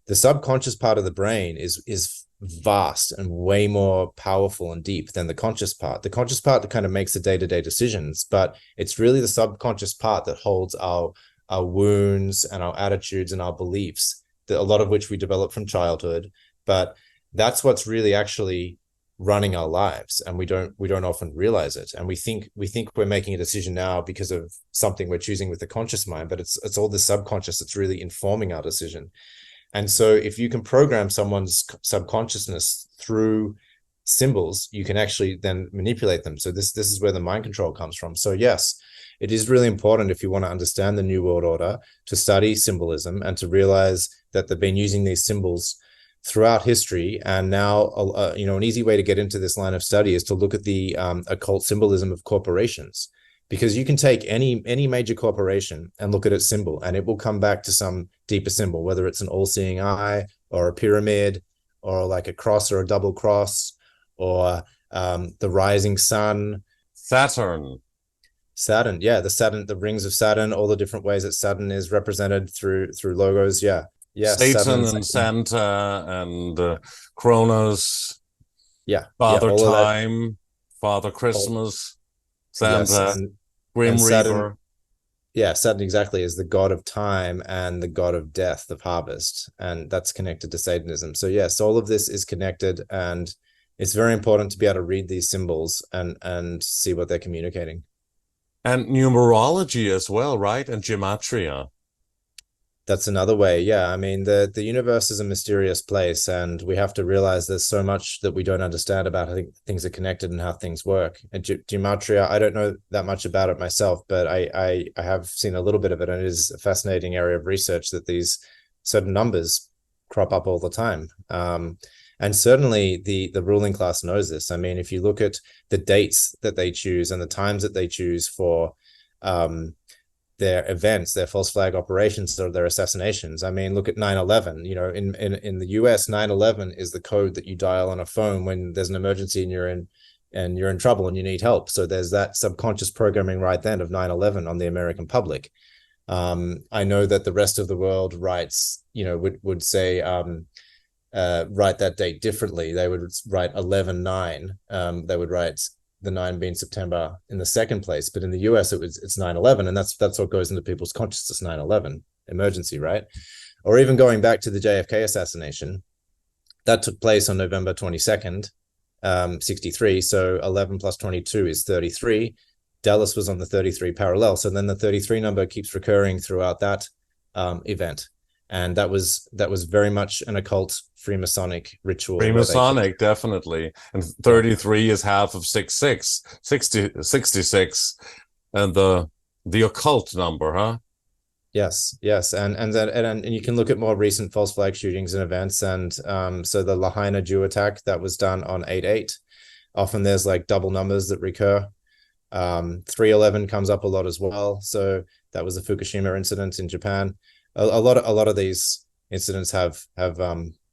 [SPEAKER 3] the subconscious part of the brain is vast and way more powerful and deep than the conscious part. The conscious part that kind of makes the day-to-day decisions, but it's really the subconscious part that holds our wounds and our attitudes and our beliefs, that a lot of which we develop from childhood. But that's what's really actually running our lives, and we don't often realize it. And we think we're making a decision now because of something we're choosing with the conscious mind, but it's all the subconscious that's really informing our decision. And so if you can program someone's subconsciousness through symbols, you can actually then manipulate them. So this is where the mind control comes from. So yes, it is really important, if you want to understand the New World Order, to study symbolism and to realize that they've been using these symbols throughout history. And now, an easy way to get into this line of study is to look at the occult symbolism of corporations. Because you can take any major corporation and look at its symbol, and it will come back to some deeper symbol, whether it's an all-seeing eye or a pyramid or like a cross or a double cross or the rising sun.
[SPEAKER 2] Saturn,
[SPEAKER 3] yeah, the rings of Saturn, all the different ways that Saturn is represented through logos. Yeah,
[SPEAKER 2] Satan and Santa and Kronos.
[SPEAKER 3] Yeah,
[SPEAKER 2] Father Time, Father Christmas. Santa, yes, Grim Reaper.
[SPEAKER 3] Yeah, Saturn exactly is the god of time and the god of death, of harvest, and that's connected to Satanism. So yes, all of this is connected, and it's very important to be able to read these symbols and see what they're communicating.
[SPEAKER 2] And numerology as well, right? And gematria.
[SPEAKER 3] That's another way. Yeah, I mean, the universe is a mysterious place, and we have to realize there's so much that we don't understand about how things are connected and how things work. And gematria, I don't know that much about it myself, but I have seen a little bit of it, and it is a fascinating area of research that these certain numbers crop up all the time. And certainly the ruling class knows this. I mean, if you look at the dates that they choose and the times that they choose for their events, their false flag operations, or their assassinations. I mean, look at 9/11. In the US, 9/11 is the code that you dial on a phone when there's an emergency and you're in trouble and you need help. So there's that subconscious programming right then of 9/11 on the American public. I know that the rest of the world writes, would say, write that date differently. They would write 11/9. They would write the 9 being September in the second place, but in the US it's 9/11, and that's what goes into people's consciousness. 9/11 emergency, right? Or even going back to the JFK assassination, that took place on November 22nd, 63. So 11 plus 22 is 33. Dallas was on the 33 parallel, so then the 33 number keeps recurring throughout that event. And that was very much an occult Freemasonic ritual.
[SPEAKER 2] Freemasonic, definitely. And 33 is half of 66, 66, and the occult number, huh?
[SPEAKER 3] Yes. And you can look at more recent false flag shootings and events. And so the Lahaina Jew attack that was done on 8/8, often there's like double numbers that recur. 3/11 comes up a lot as well. So that was the Fukushima incident in Japan. A lot of these incidents have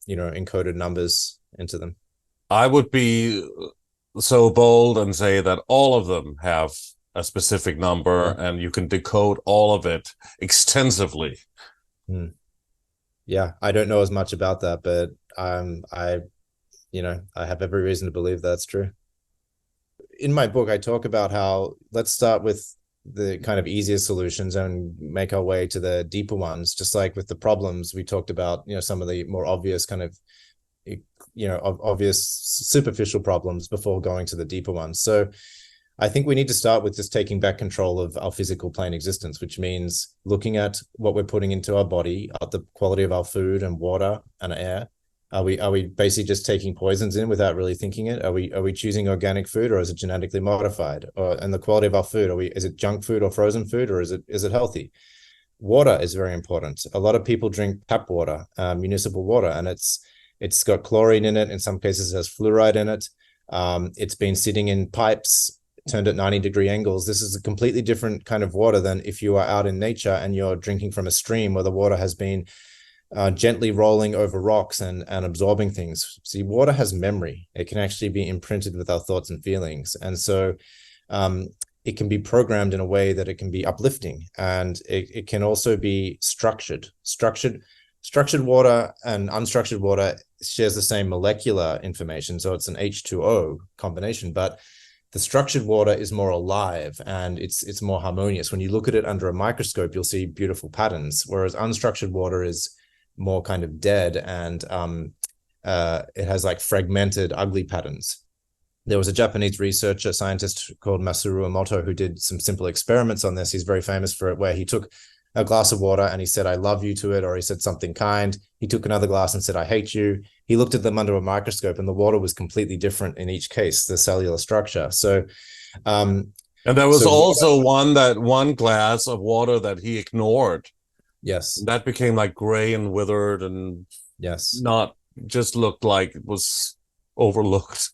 [SPEAKER 3] encoded numbers into them.
[SPEAKER 2] I would be so bold and say that all of them have a specific number, and you can decode all of it extensively.
[SPEAKER 3] Yeah, I don't know as much about that, but I have every reason to believe that's true. In my book, I talk about how let's start with the kind of easier solutions and make our way to the deeper ones. Just like with the problems, we talked about, some of the more obvious kind of, obvious superficial problems before going to the deeper ones. So I think we need to start with just taking back control of our physical plane existence, which means looking at what we're putting into our body, at the quality of our food and water and air. Are we basically just taking poisons in without really thinking it? Are we choosing organic food, or is it genetically modified? And the quality of our food, is it junk food or frozen food, or is it healthy? Water is very important. A lot of people drink tap water, municipal water, and it's got chlorine in it. In some cases, it has fluoride in it. It's been sitting in pipes turned at 90-degree angles. This is a completely different kind of water than if you are out in nature and you're drinking from a stream where the water has been gently rolling over rocks and absorbing things. See, water has memory. It can actually be imprinted with our thoughts and feelings. And so it can be programmed in a way that it can be uplifting, and it can also be structured. Structured water and unstructured water shares the same molecular information. So it's an H2O combination, but the structured water is more alive and it's more harmonious. When you look at it under a microscope, you'll see beautiful patterns, whereas unstructured water is more kind of dead, and it has like fragmented, ugly patterns. There was a Japanese researcher, scientist called Masaru Emoto, who did some simple experiments on this. He's very famous for it, where he took a glass of water and he said, "I love you" to it, or he said something kind. He took another glass and said, "I hate you." He looked at them under a microscope, and the water was completely different in each case, the cellular structure. So,
[SPEAKER 2] and there was also one glass of water that he ignored.
[SPEAKER 3] Yes.
[SPEAKER 2] That became like gray and withered, and not just looked like it was overlooked.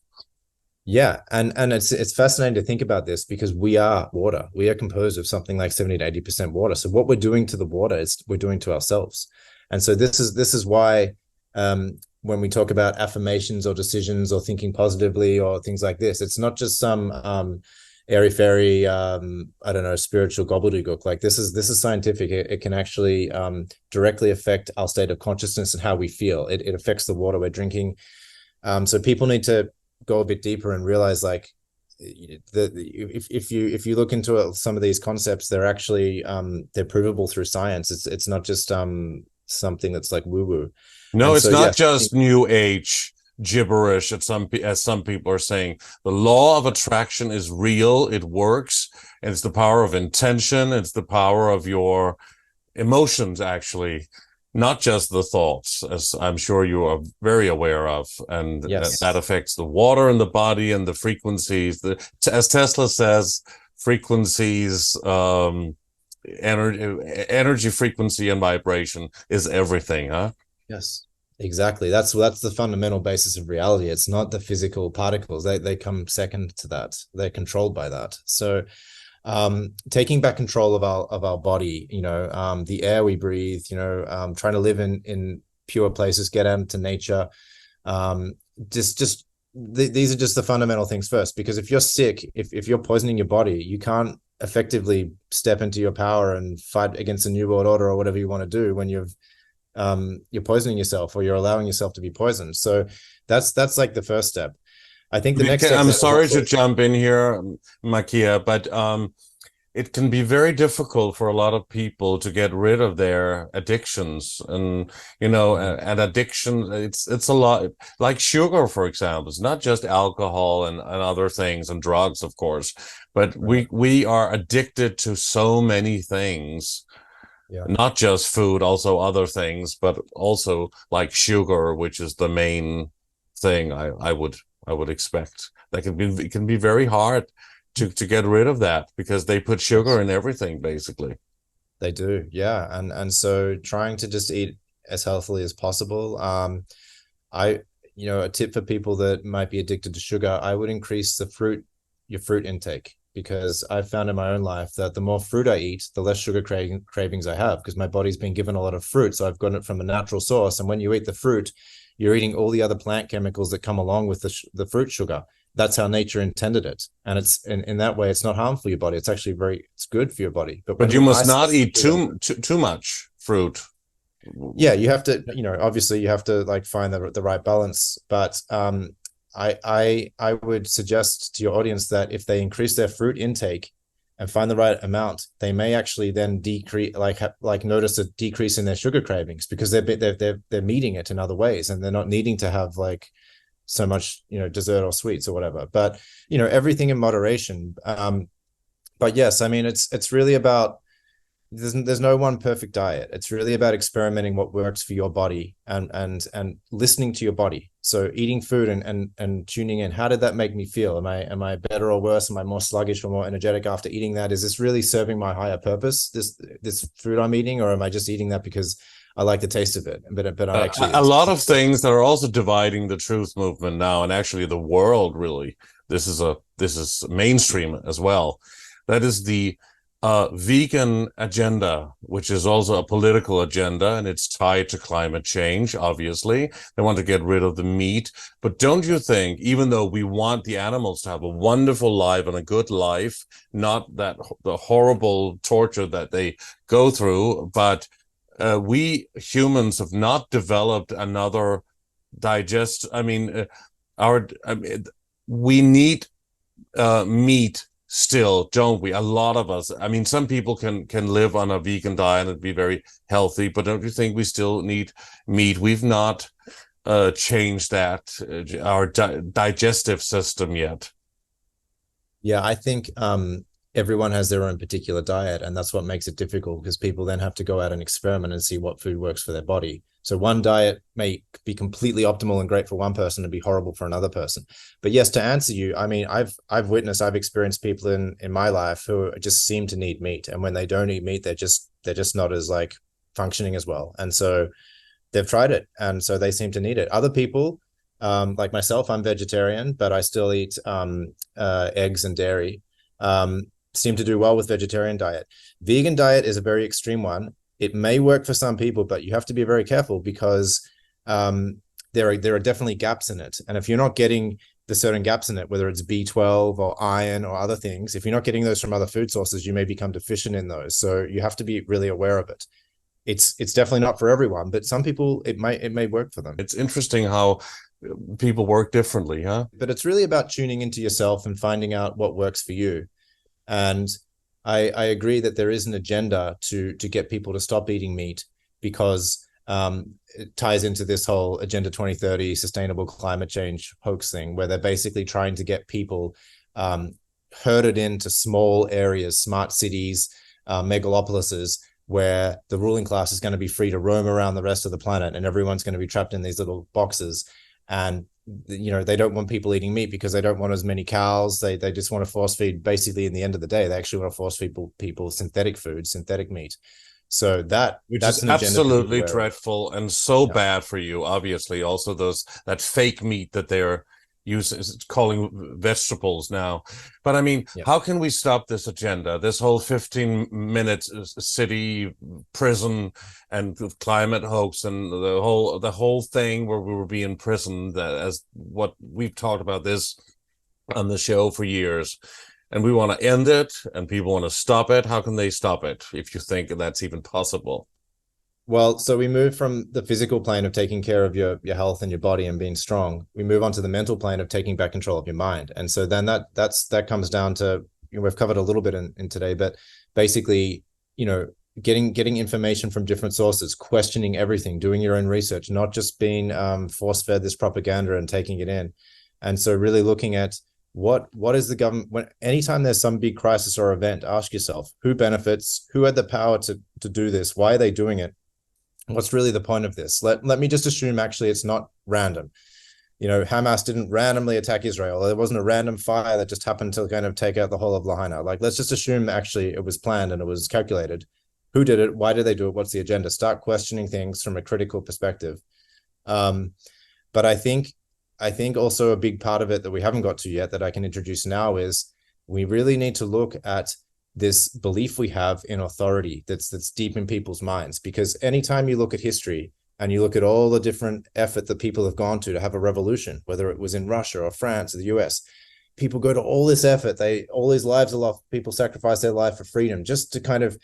[SPEAKER 3] Yeah, and it's fascinating to think about this, because we are water. We are composed of something like 70 to 80% water. So what we're doing to the water is we're doing to ourselves. And so this is why when we talk about affirmations or decisions or thinking positively or things like this, it's not just some airy-fairy, spiritual gobbledygook. Like this is scientific. It can actually directly affect our state of consciousness and how we feel. It affects the water we're drinking. So people need to go a bit deeper and realize, like, if you look into some of these concepts, they're actually they're provable through science. It's not just something that's like woo-woo.
[SPEAKER 2] No, it's not just new age gibberish, as some people are saying. The law of attraction is real. It works. And it's the power of intention. It's the power of your emotions, actually, not just the thoughts, as I'm sure you are very aware of. And that affects the water in the body and the frequencies. As Tesla says, frequencies, energy frequency and vibration is everything, huh?
[SPEAKER 3] Yes, exactly. That's the fundamental basis of reality. It's not the physical particles. They come second to that. They're controlled by that. So taking back control of our body, the air we breathe, trying to live in pure places, get out into nature. These are just the fundamental things first, because if you're sick, if you're poisoning your body, you can't effectively step into your power and fight against a new world order or whatever you want to do when you're poisoning yourself, or you're allowing yourself to be poisoned. So that's like the first step. I think the next step.
[SPEAKER 2] I'm sorry to jump in here, Makia, but it can be very difficult for a lot of people to get rid of their addictions, and and addiction, it's a lot like sugar, for example. It's not just alcohol and other things, and drugs, of course, but we are addicted to so many things. Yeah. Not just food, also other things, but also like sugar, which is the main thing I would expect. It can be very hard to get rid of that, because they put sugar in everything, basically.
[SPEAKER 3] They do, yeah. And so trying to just eat as healthily as possible. A tip for people that might be addicted to sugar, I would increase your fruit intake, because I've found in my own life that the more fruit I eat, the less sugar cravings I have, because my body's been given a lot of fruit. So I've gotten it from a natural source. And when you eat the fruit, you're eating all the other plant chemicals that come along with the fruit sugar. that's how nature intended it. And it's in that way, it's not harmful for your body. It's actually it's good for your body.
[SPEAKER 2] But you must not eat too much fruit.
[SPEAKER 3] Yeah, you have to, obviously you have to like find the right balance. But I would suggest to your audience that if they increase their fruit intake and find the right amount, they may actually then decrease, like notice a decrease in their sugar cravings, because they're meeting it in other ways, and they're not needing to have like so much, dessert or sweets or whatever. But everything in moderation. But yes, I mean, it's really about, there's no one perfect diet. It's really about experimenting what works for your body, and listening to your body. So eating food and tuning in. How did that make me feel? Am I better or worse? Am I more sluggish or more energetic after eating that? Is this really serving my higher purpose, this food I'm eating, or am I just eating that because I like the taste of it? But I actually,
[SPEAKER 2] a lot of things that are also dividing the truth movement now, and actually the world really. This is mainstream as well. That is the vegan agenda, which is also a political agenda, and it's tied to climate change, obviously. They want to get rid of the meat. But don't you think, even though we want the animals to have a wonderful life and a good life, not the horrible torture that they go through, but we humans have not developed another we need meat still, don't we? A lot of us. I mean, some people can live on a vegan diet and be very healthy, but don't you think we still need meat? We've not changed that, our digestive system yet.
[SPEAKER 3] Yeah, I think everyone has their own particular diet, and that's what makes it difficult, because people then have to go out and experiment and see what food works for their body. So one diet may be completely optimal and great for one person and be horrible for another person. But yes, to answer you, I mean, I've experienced people in my life who just seem to need meat, and when they don't eat meat, they're just not as like functioning as well. And so they've tried it, and so they seem to need it. Other people, like myself, I'm vegetarian, but I still eat eggs and dairy. Seem to do well with vegetarian diet. Vegan diet is a very extreme one. It may work for some people, but you have to be very careful, because there are definitely gaps in it. And if you're not getting the certain gaps in it, whether it's B12 or iron or other things, if you're not getting those from other food sources, you may become deficient in those. So you have to be really aware of it. It's definitely not for everyone, but some people, it may work for them.
[SPEAKER 2] It's interesting how people work differently, huh?
[SPEAKER 3] But it's really about tuning into yourself and finding out what works for you. And I agree that there is an agenda to get people to stop eating meat, because it ties into this whole Agenda 2030 sustainable climate change hoax thing, where they're basically trying to get people herded into small areas, smart cities, megalopolises, where the ruling class is going to be free to roam around the rest of the planet, and everyone's going to be trapped in these little boxes. And they don't want people eating meat because they don't want as many cows. They just want to force feed. Basically, in the end of the day, they actually want to force feed people synthetic food, synthetic meat. So that's
[SPEAKER 2] absolutely dreadful and so bad for you. Obviously, also that fake meat that they're calling vegetables now. But I mean, how can we stop this agenda, this whole 15-minute city prison and climate hoax, and the whole thing where we were being imprisoned, as what we've talked about this on the show for years, and we want to end it, and people want to stop it. How can they stop it, if you think that's even possible?
[SPEAKER 3] Well, so we move from the physical plane of taking care of your health and your body and being strong. We move on to the mental plane of taking back control of your mind. And so then that comes down to, we've covered a little bit in today, but basically, getting information from different sources, questioning everything, doing your own research, not just being force-fed this propaganda and taking it in. And so really looking at what is the government, anytime there's some big crisis or event, ask yourself, who benefits, who had the power to do this, why are they doing it? What's really the point of this? Let me just assume actually it's not random. Hamas didn't randomly attack Israel. There wasn't a random fire that just happened to kind of take out the whole of Lahaina. Like, let's just assume actually it was planned and it was calculated. Who did it? Why did they do it? What's the agenda? Start questioning things from a critical perspective. But I think also a big part of it that we haven't got to yet that I can introduce now is we really need to look at this belief we have in authority that's deep in people's minds. Because anytime you look at history and you look at all the different effort that people have gone to have a revolution, whether it was in Russia or France or the US, people go to all this effort. All these lives are lost. People sacrifice their life for freedom just to kind of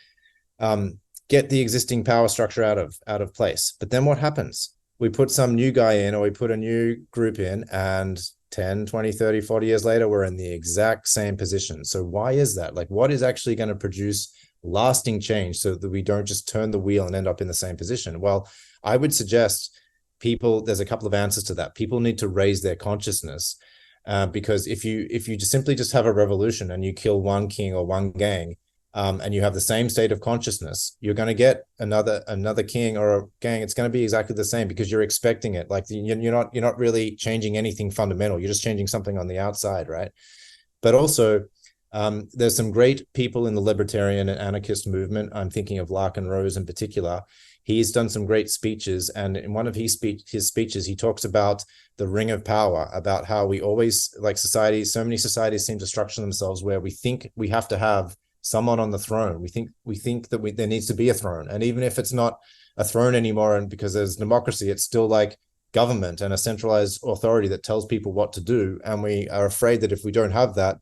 [SPEAKER 3] get the existing power structure out of place. But then what happens? We put some new guy in, or we put a new group in, and 10, 20, 30, 40 years later, we're in the exact same position. So why is that? Like, what is actually going to produce lasting change so that we don't just turn the wheel and end up in the same position? Well, I would suggest there's a couple of answers to that. People need to raise their consciousness, because if you just simply have a revolution and you kill one king or one gang, and you have the same state of consciousness, you're going to get another king or a gang. It's going to be exactly the same because you're expecting it. Like, you're not really changing anything fundamental. You're just changing something on the outside, right? But also, there's some great people in the libertarian and anarchist movement. I'm thinking of Larkin Rose in particular. He's done some great speeches, and in one of his speeches, he talks about the ring of power, about how we always, like societies, so many societies seem to structure themselves where we think we have to have someone on the throne. We think that there needs to be a throne, and even if it's not a throne anymore, and because there's democracy, it's still like government and a centralized authority that tells people what to do. And we are afraid that if we don't have that,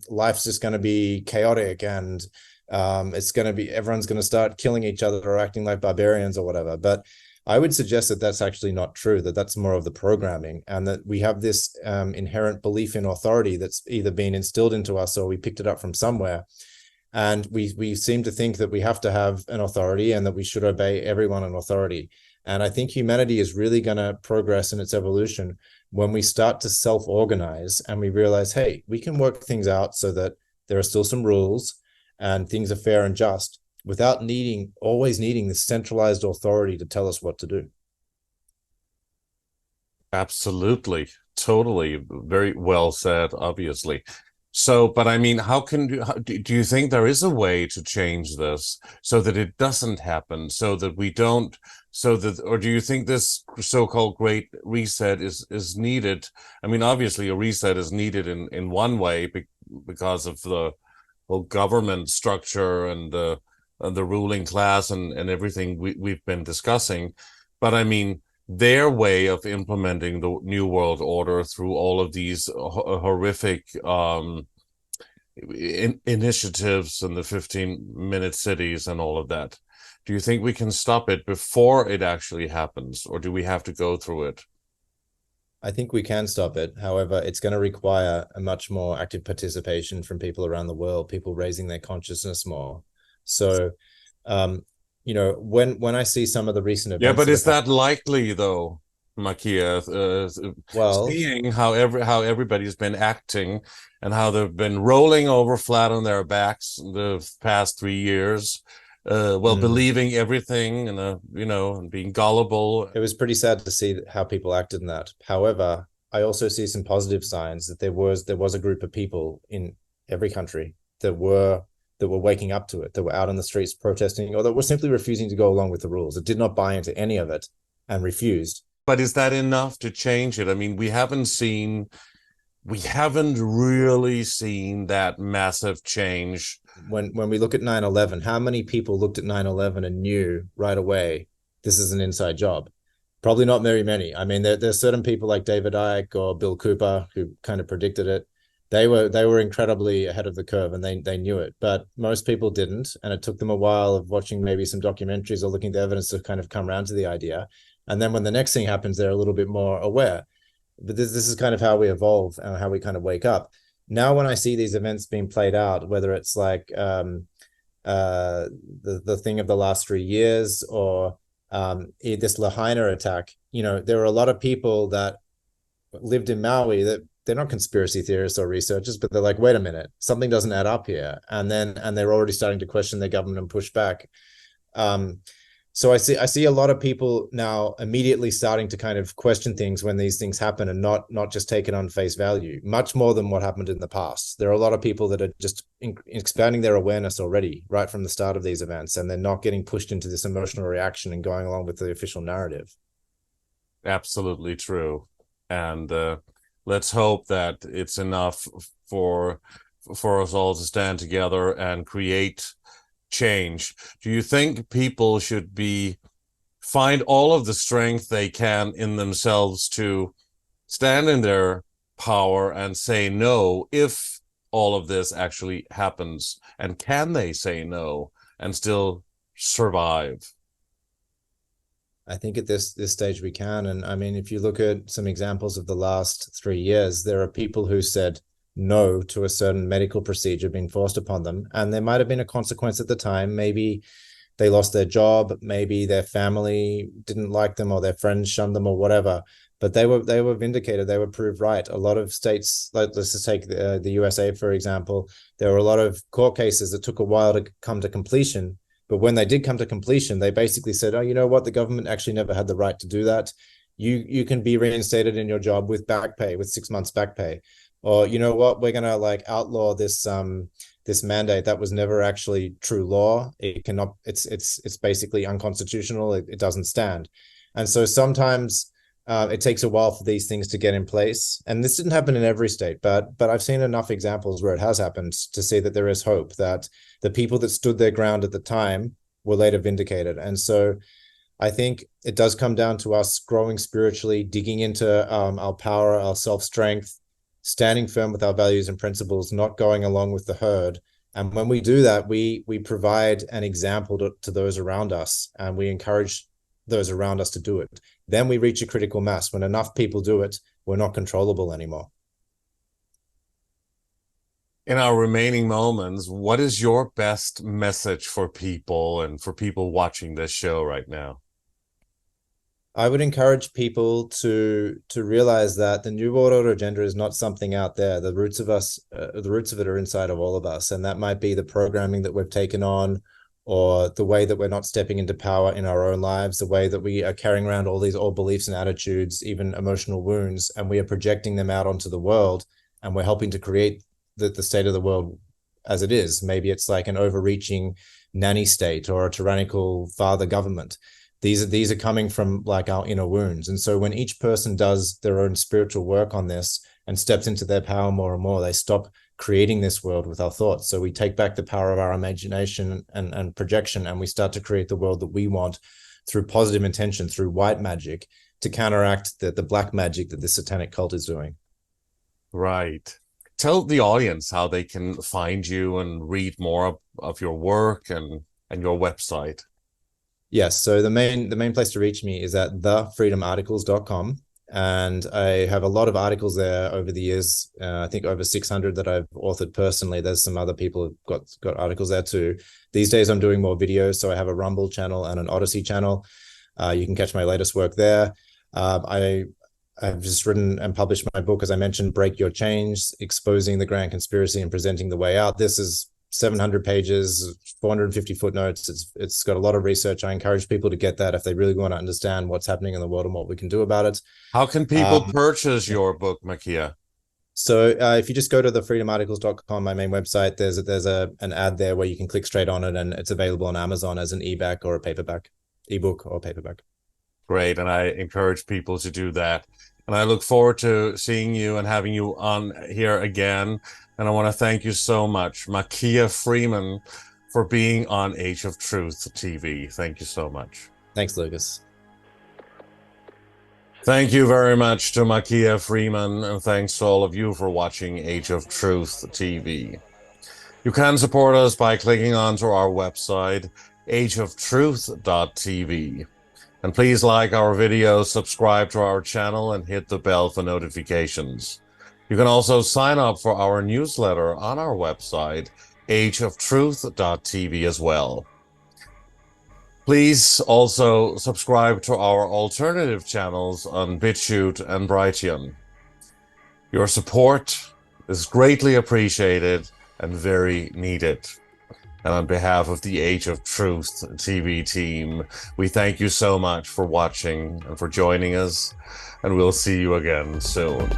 [SPEAKER 3] life's just going to be chaotic, and everyone's going to start killing each other or acting like barbarians or whatever. But I would suggest that that's actually not true, that that's more of the programming, and that we have this inherent belief in authority that's either been instilled into us or we picked it up from somewhere. And we seem to think that we have to have an authority and that we should obey everyone in authority. And I think humanity is really going to progress in its evolution when we start to self-organize and we realize, hey, we can work things out so that there are still some rules and things are fair and just, without always needing this centralized authority to tell us what to do.
[SPEAKER 2] Absolutely. Totally. Very well said, obviously. So, but I mean, do you think there is a way to change this so that it doesn't happen, or do you think this so-called great reset is needed? I mean, obviously a reset is needed in one way because of the whole government structure and the ruling class and everything we've been discussing. But I mean, their way of implementing the New World Order through all of these horrific initiatives and the 15-minute cities and all of that. Do you think we can stop it before it actually happens, or do we have to go through it?
[SPEAKER 3] I think we can stop it. However, it's going to require a much more active participation from people around the world, people raising their consciousness more. So, when I see some of the recent events...
[SPEAKER 2] Yeah, but is that likely, though, Makia? Seeing how everybody's been acting and how they've been rolling over flat on their backs the past 3 years, believing everything and being gullible.
[SPEAKER 3] It was pretty sad to see how people acted in that. However, I also see some positive signs that there was a group of people in every country that were waking up to it, that were out in the streets protesting, or that were simply refusing to go along with the rules, that did not buy into any of it and refused.
[SPEAKER 2] But is that enough to change it? I mean, we haven't really seen that massive change.
[SPEAKER 3] When we look at 9/11, how many people looked at 9/11 and knew right away this is an inside job? Probably not very many. I mean, there's certain people like David Icke or Bill Cooper who kind of predicted it. They were incredibly ahead of the curve, and they knew it. But most people didn't, and it took them a while of watching maybe some documentaries or looking at the evidence to kind of come around to the idea. And then when the next thing happens, they're a little bit more aware. But this is kind of how we evolve and how we kind of wake up. Now, when I see these events being played out, whether it's like the thing of the last 3 years or this Lahaina attack, there were a lot of people that lived in Maui that they're not conspiracy theorists or researchers, but they're like, wait a minute, something doesn't add up here. And they're already starting to question their government and push back. So I see a lot of people now immediately starting to kind of question things when these things happen and not just take it on face value, much more than what happened in the past. There are a lot of people that are just expanding their awareness already right from the start of these events, and they're not getting pushed into this emotional reaction and going along with the official narrative.
[SPEAKER 2] Absolutely true. And let's hope that it's enough for us all to stand together and create change. Do you think people should be find all of the strength they can in themselves to stand in their power and say no if all of this actually happens? And can they say no and still survive?
[SPEAKER 3] I think at this stage we can. And I mean, if you look at some examples of the last 3 years, there are people who said no to a certain medical procedure being forced upon them. And there might have been a consequence at the time. Maybe they lost their job, maybe their family didn't like them or their friends shunned them or whatever. But they were vindicated. They were proved right. A lot of states, like let's just take the USA, for example, there were a lot of court cases that took a while to come to completion. But when they did come to completion, they basically said, oh, you know what? The government actually never had the right to do that. You can be reinstated in your job with back pay, with 6 months back pay. Or, you know what? We're going to like outlaw this this mandate that was never actually true law. It cannot, it's basically unconstitutional. It doesn't stand. And so sometimes it takes a while for these things to get in place. And this didn't happen in every state, but I've seen enough examples where it has happened to see that there is hope, that the people that stood their ground at the time were later vindicated. And so I think it does come down to us growing spiritually, digging into our power, our self-strength, standing firm with our values and principles, not going along with the herd. And when we do that, we provide an example to those around us, and we encourage those around us to do it. Then we reach a critical mass. When enough people do it, we're not controllable anymore.
[SPEAKER 2] In our remaining moments, what is your best message for people and for people watching this show right now?
[SPEAKER 3] I would encourage people to realize that the New World Order agenda is not something out there. The roots of it are inside of all of us. And that might be the programming that we've taken on, or the way that we're not stepping into power in our own lives, the way that we are carrying around all these old beliefs and attitudes, even emotional wounds, and we are projecting them out onto the world, and we're helping to create the state of the world as it is. Maybe it's like an overreaching nanny state or a tyrannical father government. These are coming from like our inner wounds. And so when each person does their own spiritual work on this and steps into their power more and more, they stop creating this world with our thoughts. So we take back the power of our imagination and projection, and we start to create the world that we want through positive intention, through white magic, to counteract the black magic that the satanic cult is doing.
[SPEAKER 2] Right. Tell the audience how they can find you and read more of your work and your website.
[SPEAKER 3] Yes, so the main place to reach me is at thefreedomarticles.com. And I have a lot of articles there over the years. I think over 600 that I've authored personally. There's some other people who've got articles there too. These days I'm doing more videos. So I have a Rumble channel and an Odyssey channel. You can catch my latest work there. I've just written and published my book, as I mentioned, Break Your Chains, Exposing the Grand Conspiracy and Presenting the Way Out. This is 700 pages, 450 footnotes. It's got a lot of research. I encourage people to get that if they really want to understand what's happening in the world and what we can do about it.
[SPEAKER 2] How can people purchase your book, MAKIA?
[SPEAKER 3] So if you just go to thefreedomarticles.com, my main website, there's an ad there where you can click straight on it, and it's available on Amazon as an ebook or a paperback, ebook or paperback.
[SPEAKER 2] Great, and I encourage people to do that. And I look forward to seeing you and having you on here again. And I want to thank you so much, MAKIA Freeman, for being on Age of Truth TV. Thank you so much.
[SPEAKER 3] Thanks, Lucas.
[SPEAKER 2] Thank you very much to MAKIA Freeman, and thanks to all of you for watching Age of Truth TV. You can support us by clicking onto our website, ageoftruthtv. And please like our videos, subscribe to our channel, and hit the bell for notifications. You can also sign up for our newsletter on our website, ageoftruthtv as well. Please also subscribe to our alternative channels on BitChute and Brighteon. Your support is greatly appreciated and very needed. And on behalf of the Age of Truth TV team, we thank you so much for watching and for joining us, and we'll see you again soon.